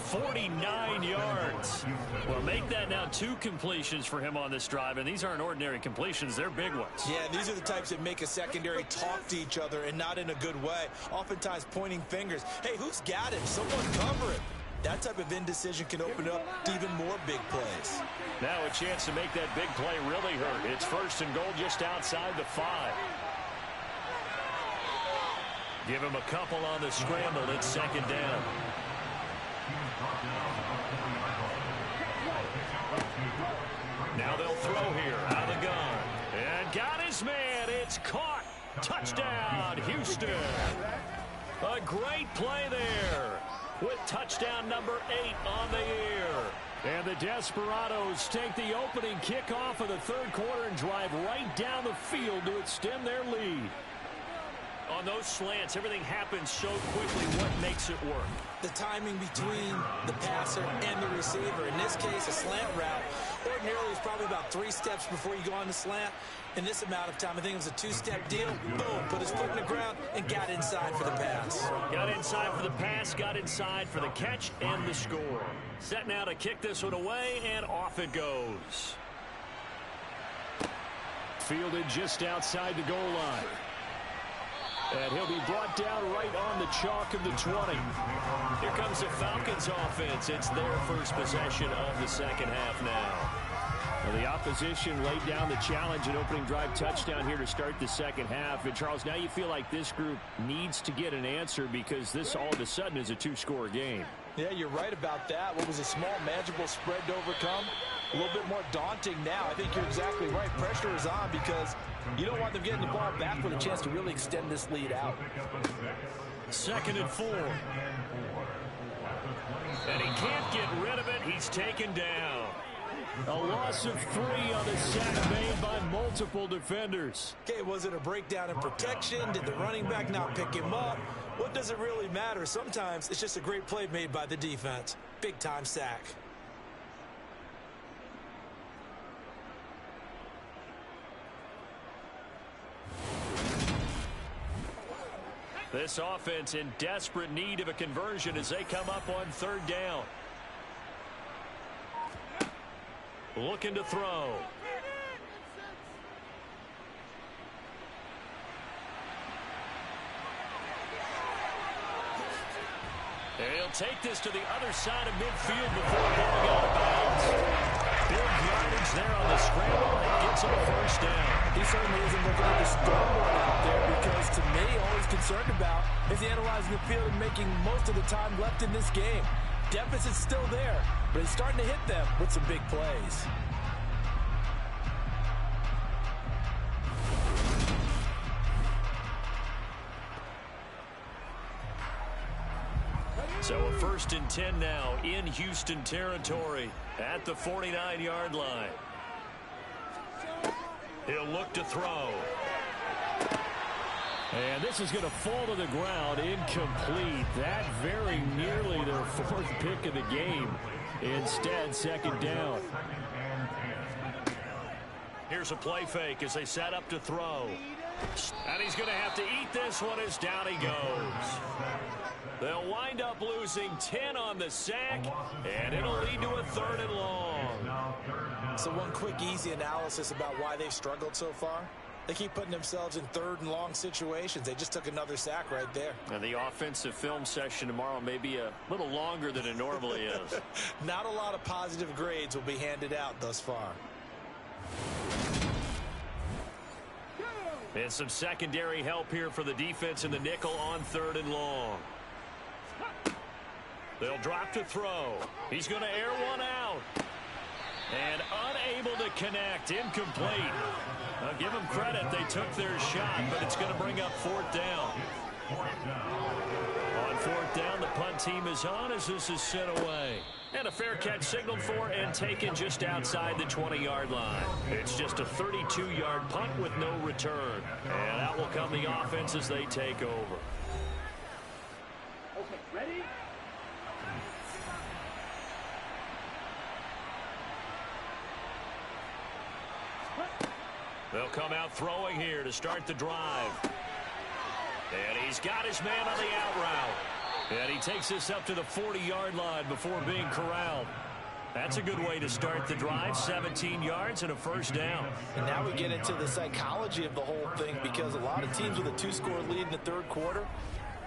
49 yards. Well, make that now 2 completions for him on this drive, and these aren't ordinary completions. They're big ones. Yeah, these are the types that make a secondary talk to each other and not in a good way. Oftentimes pointing fingers. Hey, who's got him? Someone cover it. That type of indecision can open up to even more big plays. Now a chance to make that big play really hurt. It's 1st and goal just outside the 5. Give him a couple on the scramble. It's 2nd down. Now they'll throw here out of the gun. And got his man. It's caught. Touchdown, Houston. A great play there, with touchdown number 8 on the year. And the Desperados take the opening kickoff of the third quarter and drive right down the field to extend their lead. On those slants, everything happens so quickly. What makes it work? The timing between the passer and the receiver. In this case, a slant route. Ordinarily, it's probably about 3 steps before you go on the slant. In this amount of time, I think it was a 2-step deal. Boom, put his foot in the ground and got inside for the pass. Got inside for the pass, got inside for the catch and the score. Set now to kick this one away, and off it goes. Fielded just outside the goal line. And he'll be brought down right on the chalk of the 20. Here comes the Falcons offense. It's their first possession of the second half now. Well, the opposition laid down the challenge, an opening drive touchdown here to start the second half. And, Charles, now you feel like this group needs to get an answer because this all of a sudden is a 2-score game. Yeah, you're right about that. What was a small, manageable spread to overcome? A little bit more daunting now. I think you're exactly right. Pressure is on because you don't want them getting the ball back with a chance to really extend this lead out. 2nd and 4. And he can't get rid of it. He's taken down. A loss of 3 on the sack made by multiple defenders. Okay, was it a breakdown in protection? Did the running back not pick him up? What does it really matter? Sometimes it's just a great play made by the defense. Big-time sack. This offense in desperate need of a conversion as they come up on 3rd down. Looking to throw. He'll take this to the other side of midfield before going out of bounds. Big yardage there on the scramble and gets him a first down. He certainly isn't looking at the scoreboard out there because, to me, all he's concerned about is analyzing the field and making most of the time left in this game. Deficit's still there, but he's starting to hit them with some big plays. So a 1st and 10 now in Houston territory at the 49-yard line. He'll look to throw. And this is going to fall to the ground incomplete. That very nearly their 4th pick of the game. Instead, 2nd down. Here's a play fake as they set up to throw. And he's going to have to eat this one as down he goes. They'll wind up losing 10 on the sack, and it'll lead to a 3rd and long. So one quick, easy analysis about why they've struggled so far. They keep putting themselves in 3rd and long situations. They just took another sack right there. And the offensive film session tomorrow may be a little longer than it normally is. Not a lot of positive grades will be handed out thus far. And some secondary help here for the defense in the nickel on 3rd and long. They'll drop to throw. He's going to air one out. And unable to connect. Incomplete. I'll give them credit. They took their shot, but it's going to bring up 4th down. On 4th down, the punt team is on as this is sent away. And a fair catch signaled for and taken just outside the 20-yard line. It's just a 32-yard punt with no return. And out will come the offense as they take over. Okay, ready? They'll come out throwing here to start the drive. And he's got his man on the out route. And he takes this up to the 40-yard line before being corralled. That's a good way to start the drive. 17 yards and a 1st down. And now we get into the psychology of the whole thing because a lot of teams with a 2-score lead in the 3rd quarter,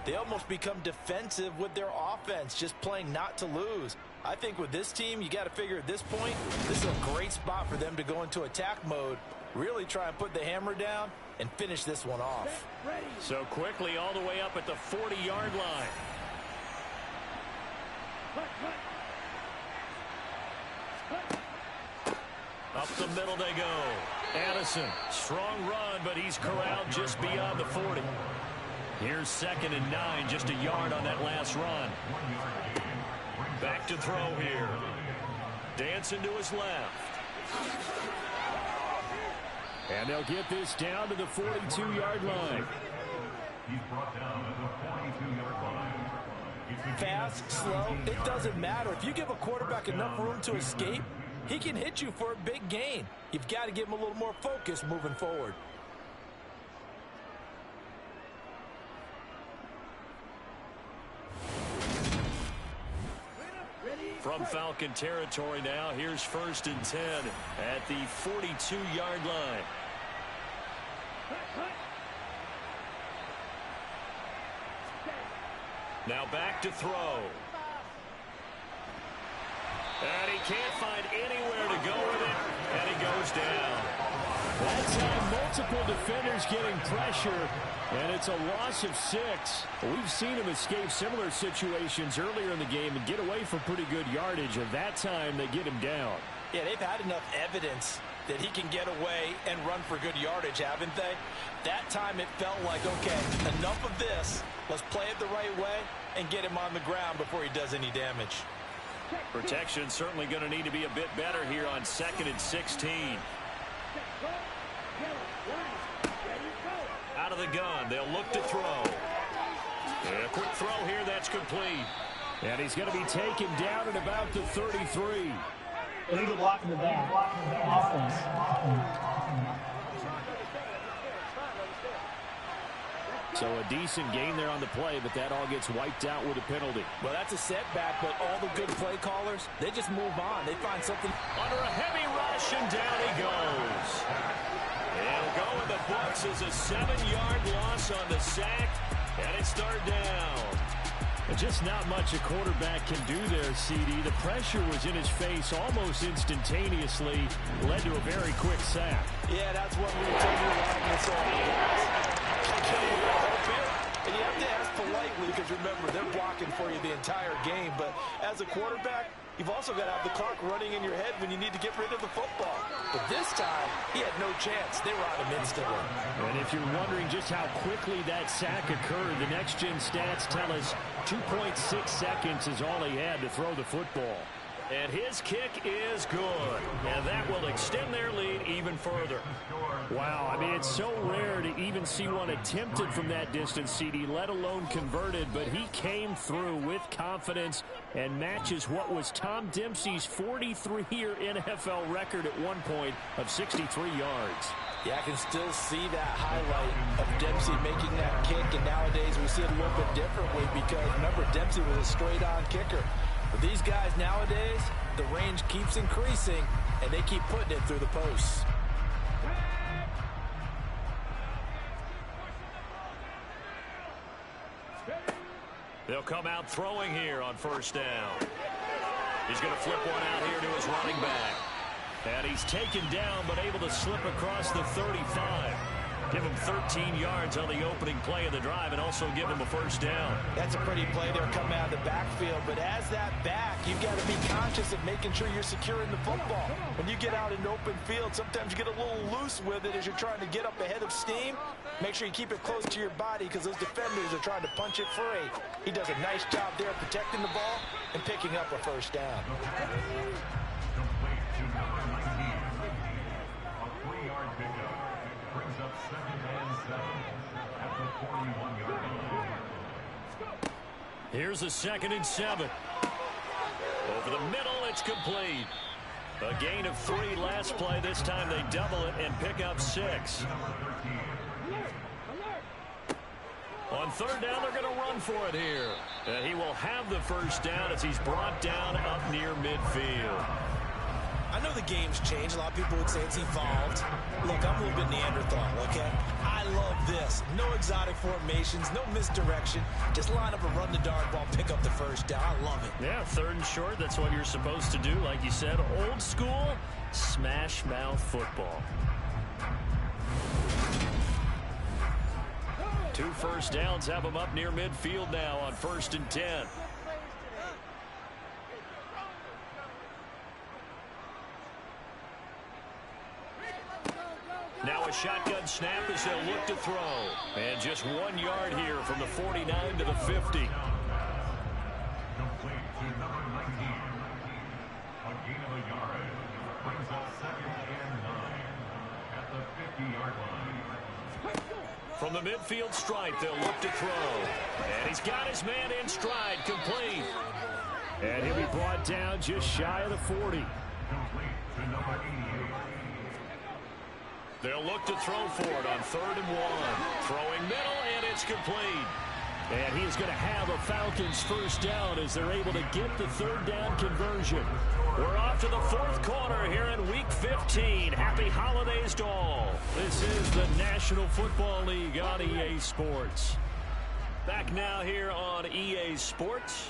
they almost become defensive with their offense, just playing not to lose. I think with this team, you got to figure at this point, this is a great spot for them to go into attack mode, really try and put the hammer down and finish this one off. So quickly all the way up at the 40-yard line. Up the middle they go. Addison, strong run, but he's corralled just beyond the 40. Here's 2nd and 9, just a yard on that last run. Back to throw here. Dancing to his left. And they'll get this down to the 42-yard line. He's brought down at the 42-yard line. Fast, slow, it doesn't matter. If you give a quarterback enough room to escape, he can hit you for a big gain. You've got to give him a little more focus moving forward. From Falcon territory now, here's 1st and 10 at the 42-yard line. Now back to throw. And he can't find anywhere to go with it, and he goes down. That time, multiple defenders getting pressure, and it's a loss of 6. We've seen him escape similar situations earlier in the game and get away from pretty good yardage, and that time they get him down. Yeah, they've had enough evidence that he can get away and run for good yardage, haven't they? That time it felt like, okay, enough of this. Let's play it the right way and get him on the ground before he does any damage. Protection certainly going to need to be a bit better here on 2nd and 16. Out of the gun, they'll look to throw. And a quick throw here, that's complete. And he's going to be taken down at about the 33. Illegal block in the back. Offense. So a decent gain there on the play, but that all gets wiped out with a penalty. Well, that's a setback, but all the good play callers, they just move on. They find something. Under a heavy rush, and down he goes. He'll go in the books as a 7-yard loss on the sack, and it's third down. Just not much a quarterback can do there, CD. The pressure was in his face almost instantaneously, led to a very quick sack. Yeah, that's what we were telling you. And you have to ask politely because, remember, they're blocking for you the entire game. But as a quarterback, you've also got to have the clock running in your head when you need to get rid of the football. But this time, he had no chance. They were on him instantly. And if you're wondering just how quickly that sack occurred, the next-gen stats tell us 2.6 seconds is all he had to throw the football. And his kick is good. And that will extend their lead even further. Wow, I mean, it's so rare to even see one attempted from that distance, CD, let alone converted. But he came through with confidence and matches what was Tom Dempsey's 43-year NFL record at one point of 63 yards. Yeah, I can still see that highlight of Dempsey making that kick. And nowadays we see it a little bit differently because, remember, Dempsey was a straight-on kicker. But these guys nowadays, the range keeps increasing, and they keep putting it through the posts. They'll come out throwing here on 1st down. He's going to flip one out here to his running back. And he's taken down, but able to slip across the 35. Give him 13 yards on the opening play of the drive and also give him a 1st down. That's a pretty play there coming out of the backfield. But as that back, you've got to be conscious of making sure you're securing the football. When you get out in open field, sometimes you get a little loose with it as you're trying to get up ahead of steam. Make sure you keep it close to your body because those defenders are trying to punch it free. He does a nice job there protecting the ball and picking up a 1st down. Complete to number 19. A 3-yard pickup brings up 2nd and 7 at the 41-yard line. Here's a 2nd and 7. Over the middle, it's complete. A gain of 3 last play. This time they double it and pick up 6. On 3rd down, they're going to run for it here. And he will have the 1st down as he's brought down up near midfield. I know the game's changed. A lot of people would say it's evolved. Look, I'm a little bit Neanderthal, okay? I love this. No exotic formations, no misdirection. Just line up and run the dart ball, pick up the 1st down. I love it. Yeah, 3rd and short, that's what you're supposed to do. Like you said, old school, smash mouth football. 2 1st downs have him up near midfield now on 1st and 10. Now a shotgun snap as they'll look to throw. And just 1 yard here from the 49 to the 50. Complete to number 19. A gain of a yard brings up 2nd and 9 at the 50-yard line. From the midfield stripe, they'll look to throw. And he's got his man in stride, complete. And he'll be brought down just shy of the 40. Complete They'll look to throw for it on 3rd and 1. Throwing middle, and it's complete. And he is going to have a Falcons first down as they're able to get the 3rd down conversion. We're off to the 4th quarter here in Week 15. Happy holidays to all. This is the National Football League on EA Sports. Back now here on EA Sports.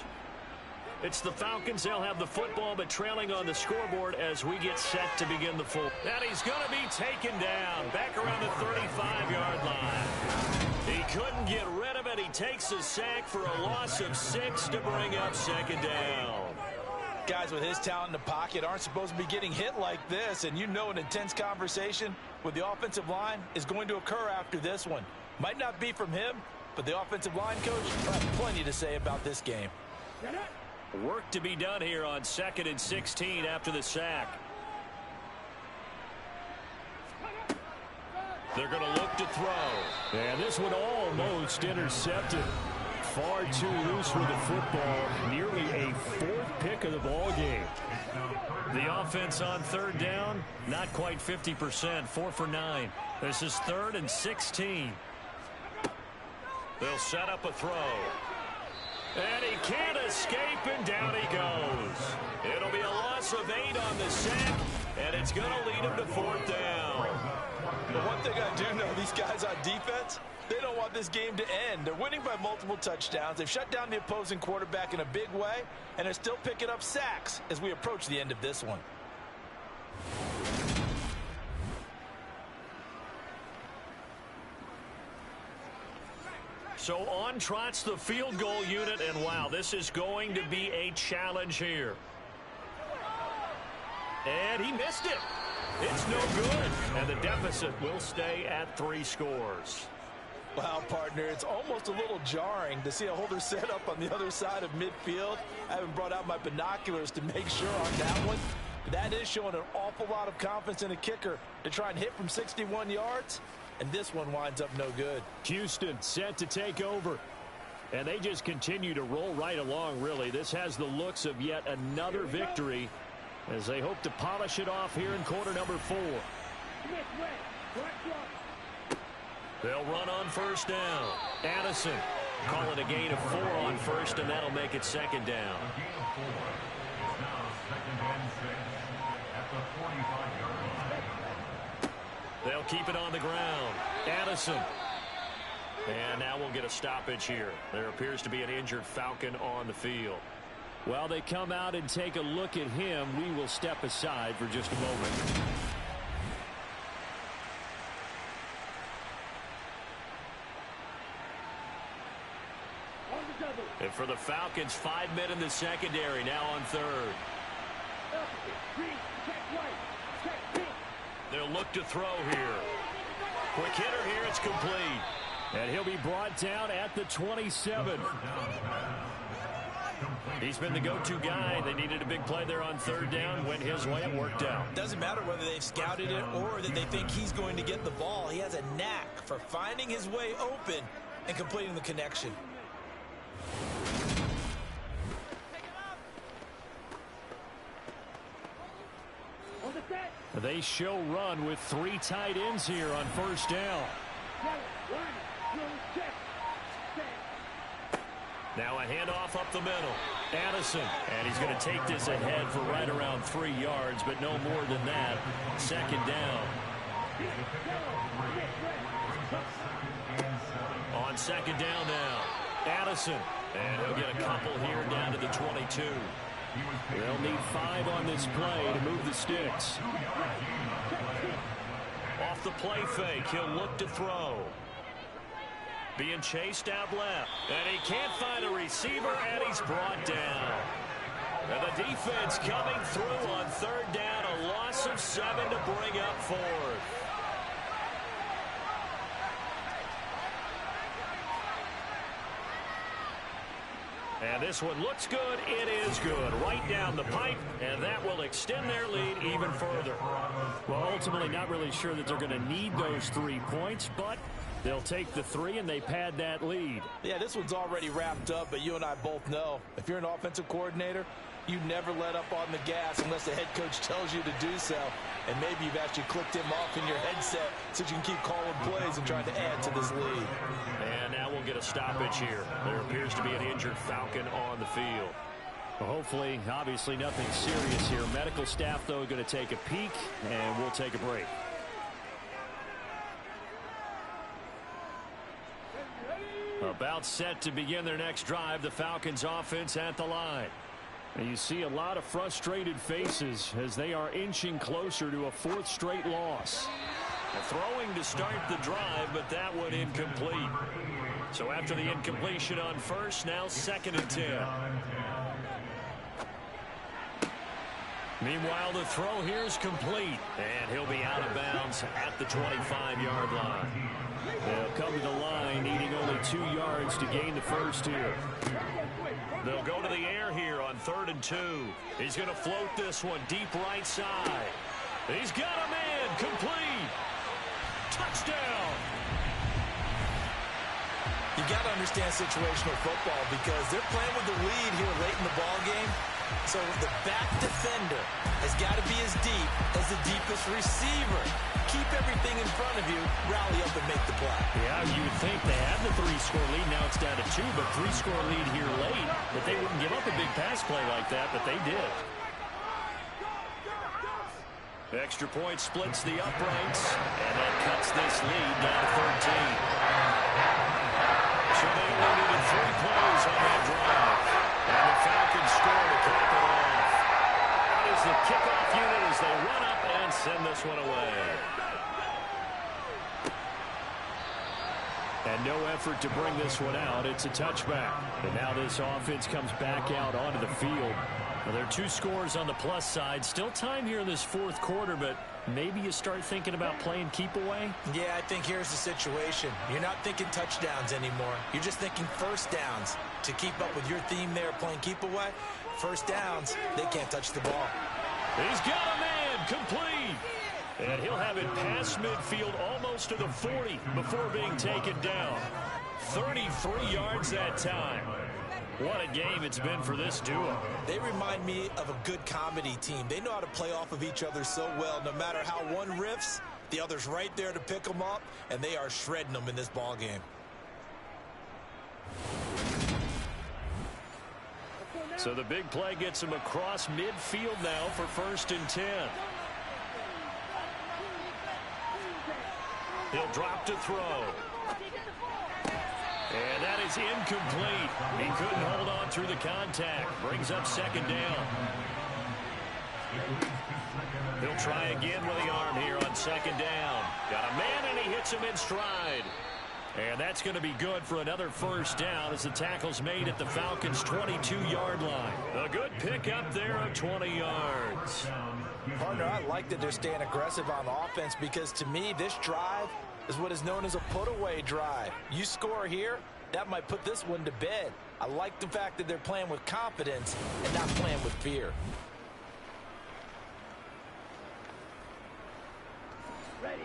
It's the Falcons. They'll have the football, but trailing on the scoreboard as we get set to begin the full. And he's going to be taken down back around the 35-yard line. He couldn't get rid of it. He takes a sack for a loss of 6 to bring up 2nd down. Guys with his talent in the pocket aren't supposed to be getting hit like this, and you know an intense conversation with the offensive line is going to occur after this one. Might not be from him, but the offensive line coach will have plenty to say about this game. Work to be done here on 2nd and 16 after the sack. They're going to look to throw. And this one almost intercepted. Far too loose with the football. Nearly a 4th pick of the ball game. The offense on 3rd down, not quite 50%, 4 for 9. This is 3rd and 16. They'll set up a throw. And he can't escape, and down he goes. It'll be a loss of 8 on the sack, and it's going to lead him to 4th down. The one thing I do know, these guys on defense, they don't want this game to end. They're winning by multiple touchdowns. They've shut down the opposing quarterback in a big way, and they're still picking up sacks as we approach the end of this one. So on trots the field goal unit, and wow, this is going to be a challenge here. And he missed it. It's no good. And the deficit will stay at 3 scores. Wow, partner, it's almost a little jarring to see a holder set up on the other side of midfield. I haven't brought out my binoculars to make sure on that one. That is showing an awful lot of confidence in a kicker to try and hit from 61 yards. And this one winds up no good. Houston set to take over. And they just continue to roll right along, really. This has the looks of yet another victory as they hope to polish it off here in quarter number 4. They'll run on 1st down. Addison calling a gain of 4 on 1st, and that'll make it 2nd down. A gain of 4. It's now 2nd and 6 at the 45-yard line. They'll keep it on the ground. Addison. And now we'll get a stoppage here. There appears to be an injured Falcon on the field. While they come out and take a look at him, we will step aside for just a moment. And for the Falcons, 5 men in the secondary, now on 3rd. They'll look to throw here. Quick hitter here, it's complete. And he'll be brought down at the 27. He's been the go-to guy. They needed a big play there on 3rd down. Went his way, it worked out. Doesn't matter whether they've scouted it or that they think he's going to get the ball. He has a knack for finding his way open and completing the connection. They show run with 3 tight ends here on 1st down. Now a handoff up the middle. Addison, and he's going to take this ahead for right around 3 yards, but no more than that. 2nd down. On 2nd down now. Addison, and he'll get a couple here down to the 22. They'll need 5 on this play to move the sticks. Off the play fake, he'll look to throw. Being chased out left. And he can't find a receiver, and he's brought down. And the defense coming through on 3rd down. A loss of 7 to bring up 4th. And this one looks good. It is good. Right down the pipe, and that will extend their lead even further. Well, ultimately, not really sure that they're going to need those 3 points, but they'll take the 3, and they pad that lead. Yeah, this one's already wrapped up, but you and I both know if you're an offensive coordinator, You never let up on the gas unless the head coach tells you to do so. And maybe you've actually clicked him off in your headset so you can keep calling plays and trying to add to this lead. And now we'll get a stoppage here. There appears to be an injured Falcon on the field. Well, hopefully, obviously nothing serious here. Medical staff, though, going to take a peek, and we'll take a break. About set to begin their next drive, the Falcons offense at the line. And you see a lot of frustrated faces as they are inching closer to a fourth straight loss. Throwing to start the drive, but that one incomplete. So after the incompletion on first, now 2nd and 10. Meanwhile, the throw here is complete, and he'll be out of bounds at the 25-yard line. They'll come to the line needing only 2 yards to gain the first here. They'll go to the air here on 3rd and 2. He's going to float this one deep right side. He's got a man, complete. Touchdown. You got to understand situational football because they're playing with the lead here late in the ball game. So the back defender has got to be as deep as the deepest receiver. Keep everything in front of you, rally up and make the play. Yeah, you would think they had the 3-score lead. Now it's down to 2, but 3-score lead here late. But they wouldn't give up a big pass play like that, but they did. Extra point splits the uprights, and that cuts this lead down to 13. So they only needed 3 plays on that drive. And the Falcons score to cap it off. That is the kickoff unit as they run up and send this one away. And no effort to bring this one out. It's a touchback. And now this offense comes back out onto the field. Well, there are 2 scores on the plus side. Still time here in this 4th quarter, but maybe you start thinking about playing keep away? Yeah, I think here's the situation. You're not thinking touchdowns anymore. You're just thinking first downs. To keep up with your theme there, playing keep away, first downs, they can't touch the ball. He's got a man, complete. And he'll have it past midfield almost to the 40 before being taken down. 33 yards that time. What a game it's been for this duo. They remind me of a good comedy team. They know how to play off of each other so well. No matter how one riffs, the other's right there to pick them up, and they are shredding them in this ball game. So the big play gets him across midfield now for 1st and 10. He'll drop to throw. And that is incomplete. He couldn't hold on through the contact. Brings up 2nd down. He'll try again with the arm here on 2nd down. Got a man, and he hits him in stride. And that's going to be good for another first down as the tackle's made at the Falcons' 22-yard line. A good pick up there of 20 yards. Partner, I like that they're staying aggressive on offense because to me, this drive is what is known as a put-away drive. You score here, that might put this one to bed. I like the fact that they're playing with confidence and not playing with fear. Ready.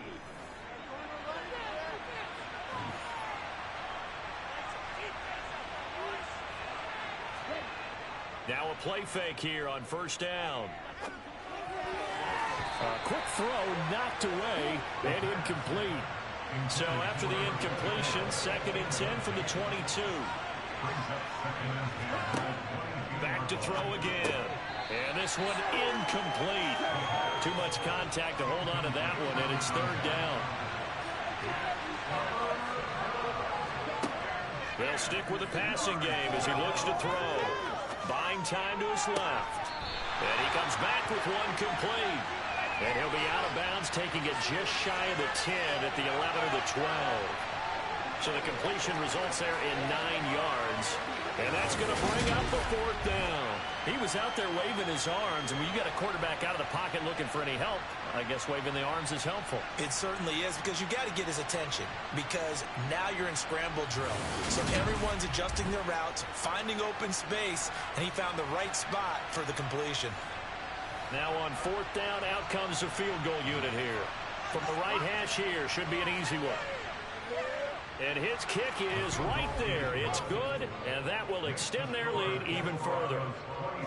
Now a play fake here on 1st down. A quick throw knocked away and incomplete. So after the incompletion, 2nd and 10 from the 22. Back to throw again. And this one incomplete. Too much contact to hold on to that one, and it's 3rd down. They'll stick with the passing game as he looks to throw. Buying time to his left. And he comes back with one complete. And he'll be out of bounds, taking it just shy of the 10 at the 11 or the 12. So the completion results there in 9 yards. And that's going to bring up the 4th down. He was out there waving his arms, and when you got a quarterback out of the pocket looking for any help, I guess waving the arms is helpful. It certainly is because you got to get his attention because now you're in scramble drill. So everyone's adjusting their routes, finding open space, and he found the right spot for the completion. Now on 4th down, out comes the field goal unit here. From the right hash here, should be an easy one. And his kick is right there. It's good, and that will extend their lead even further.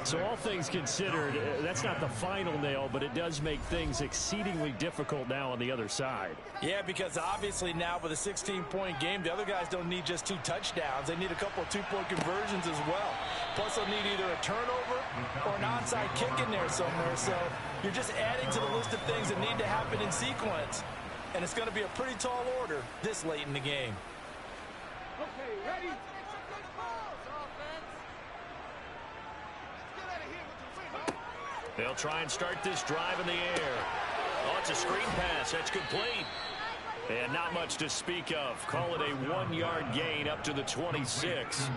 So all things considered, that's not the final nail, but it does make things exceedingly difficult now on the other side. Yeah, because obviously now with a 16-point game, the other guys don't need just 2 touchdowns. They need a couple of 2-point conversions as well. Plus, they'll need either a turnover or an onside kick in there somewhere. So you're just adding to the list of things that need to happen in sequence. And it's going to be a pretty tall order this late in the game. Okay, ready? They'll try and start this drive in the air. Oh, it's a screen pass. That's complete. And not much to speak of. Call it a 1-yard gain up to the 26.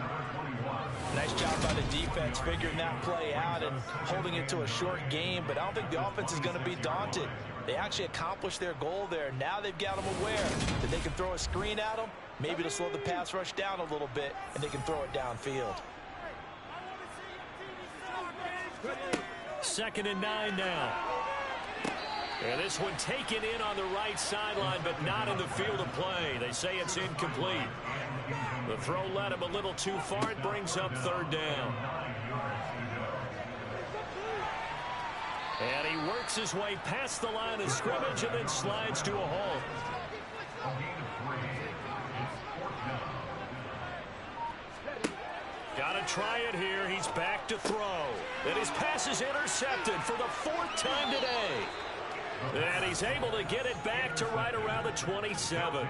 Nice job by the defense figuring that play out and holding it to a short game. But I don't think the offense is going to be daunted. They actually accomplished their goal there. Now they've got them aware that they can throw a screen at them. Maybe to slow the pass rush down a little bit, and they can throw it downfield. 2nd and 9 now. And this one taken in on the right sideline, but not in the field of play. They say it's incomplete. The throw led him a little too far. It brings up 3rd down. And he works his way past the line of scrimmage and then slides to a halt. Got to try it here. He's back to throw. And his pass is intercepted for the 4th time today. And he's able to get it back to right around the 27.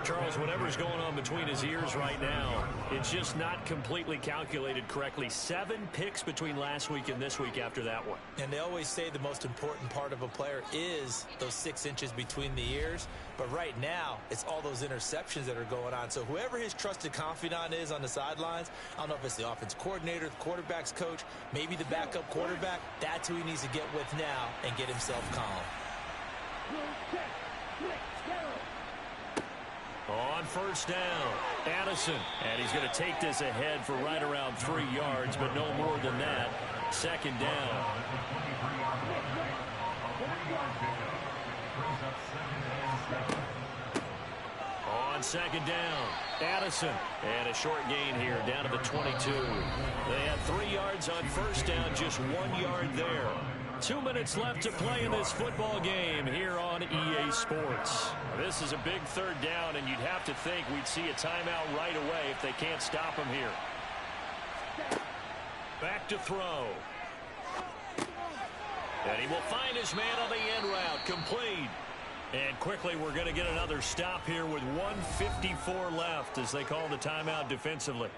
Charles, whatever's going on between his ears right now, it's just not completely calculated correctly. 7 picks between last week and this week after that one. And they always say the most important part of a player is those 6 inches between the ears. But right now, it's all those interceptions that are going on. So whoever his trusted confidant is on the sidelines, I don't know if it's the offense coordinator, the quarterback's coach, maybe the backup quarterback, that's who he needs to get with now and get himself calm. On 1st down, Addison. And he's going to take this ahead for right around 3 yards, but no more than that. 2nd down. On 2nd down, Addison. And a short gain here down to the 22. They had 3 yards on 1st down, just 1 yard there. 2 minutes left to play in this football game here on EA Sports. This is a big 3rd down, and you'd have to think we'd see a timeout right away if they can't stop him here. Back to throw. And he will find his man on the end route, complete. And quickly we're going to get another stop here with 1:54 left as they call the timeout defensively.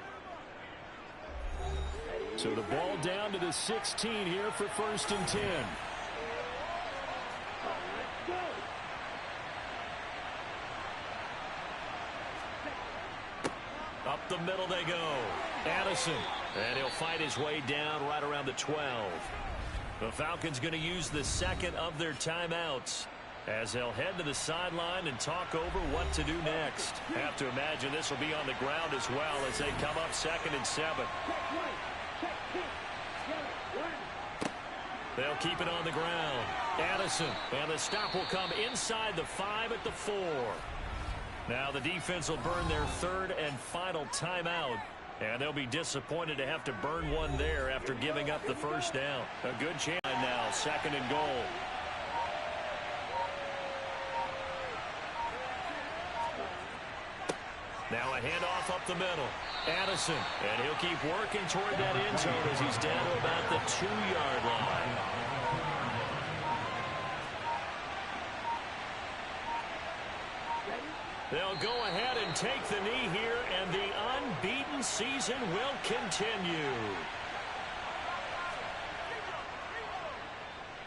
So the ball down to the 16 here for 1st and 10. Up the middle they go. Addison. And he'll fight his way down right around the 12. The Falcons going to use the 2nd of their timeouts as they'll head to the sideline and talk over what to do next. Have to imagine this will be on the ground as well as they come up 2nd and 7. They'll keep it on the ground. Addison. And the stop will come inside the 5 at the 4. Now the defense will burn their 3rd and final timeout. And they'll be disappointed to have to burn one there after giving up the 1st down. A good chance now. 2nd and goal. Now a handoff up the middle. Addison. And he'll keep working toward that end zone as he's down to about the 2-yard line. They'll go ahead and take the knee here, and the unbeaten season will continue.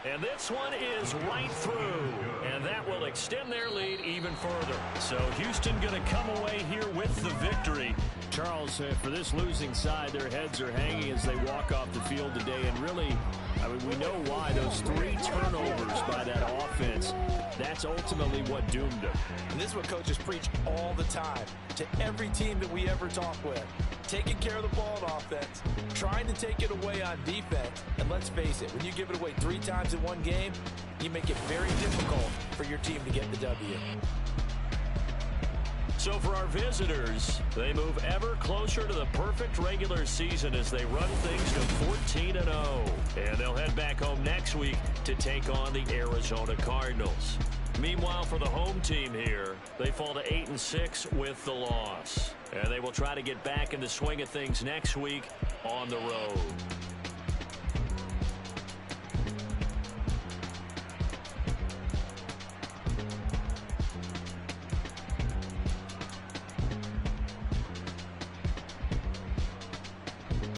And this one is right through, and that will extend their lead even further. So Houston going to come away here with the victory. Charles, for this losing side, their heads are hanging as they walk off the field today. And really, I mean, we know why. Those 3 turnovers by that offense, that's ultimately what doomed them. And this is what coaches preach all the time to every team that we ever talk with. Taking care of the ball on offense, trying to take it away on defense. And let's face it, when you give it away 3 times in one game, you make it very difficult for your team to get the W. So for our visitors, they move ever closer to the perfect regular season as they run things to 14-0. And they'll head back home next week to take on the Arizona Cardinals. Meanwhile, for the home team here, they fall to 8-6 with the loss. And they will try to get back in the swing of things next week on the road.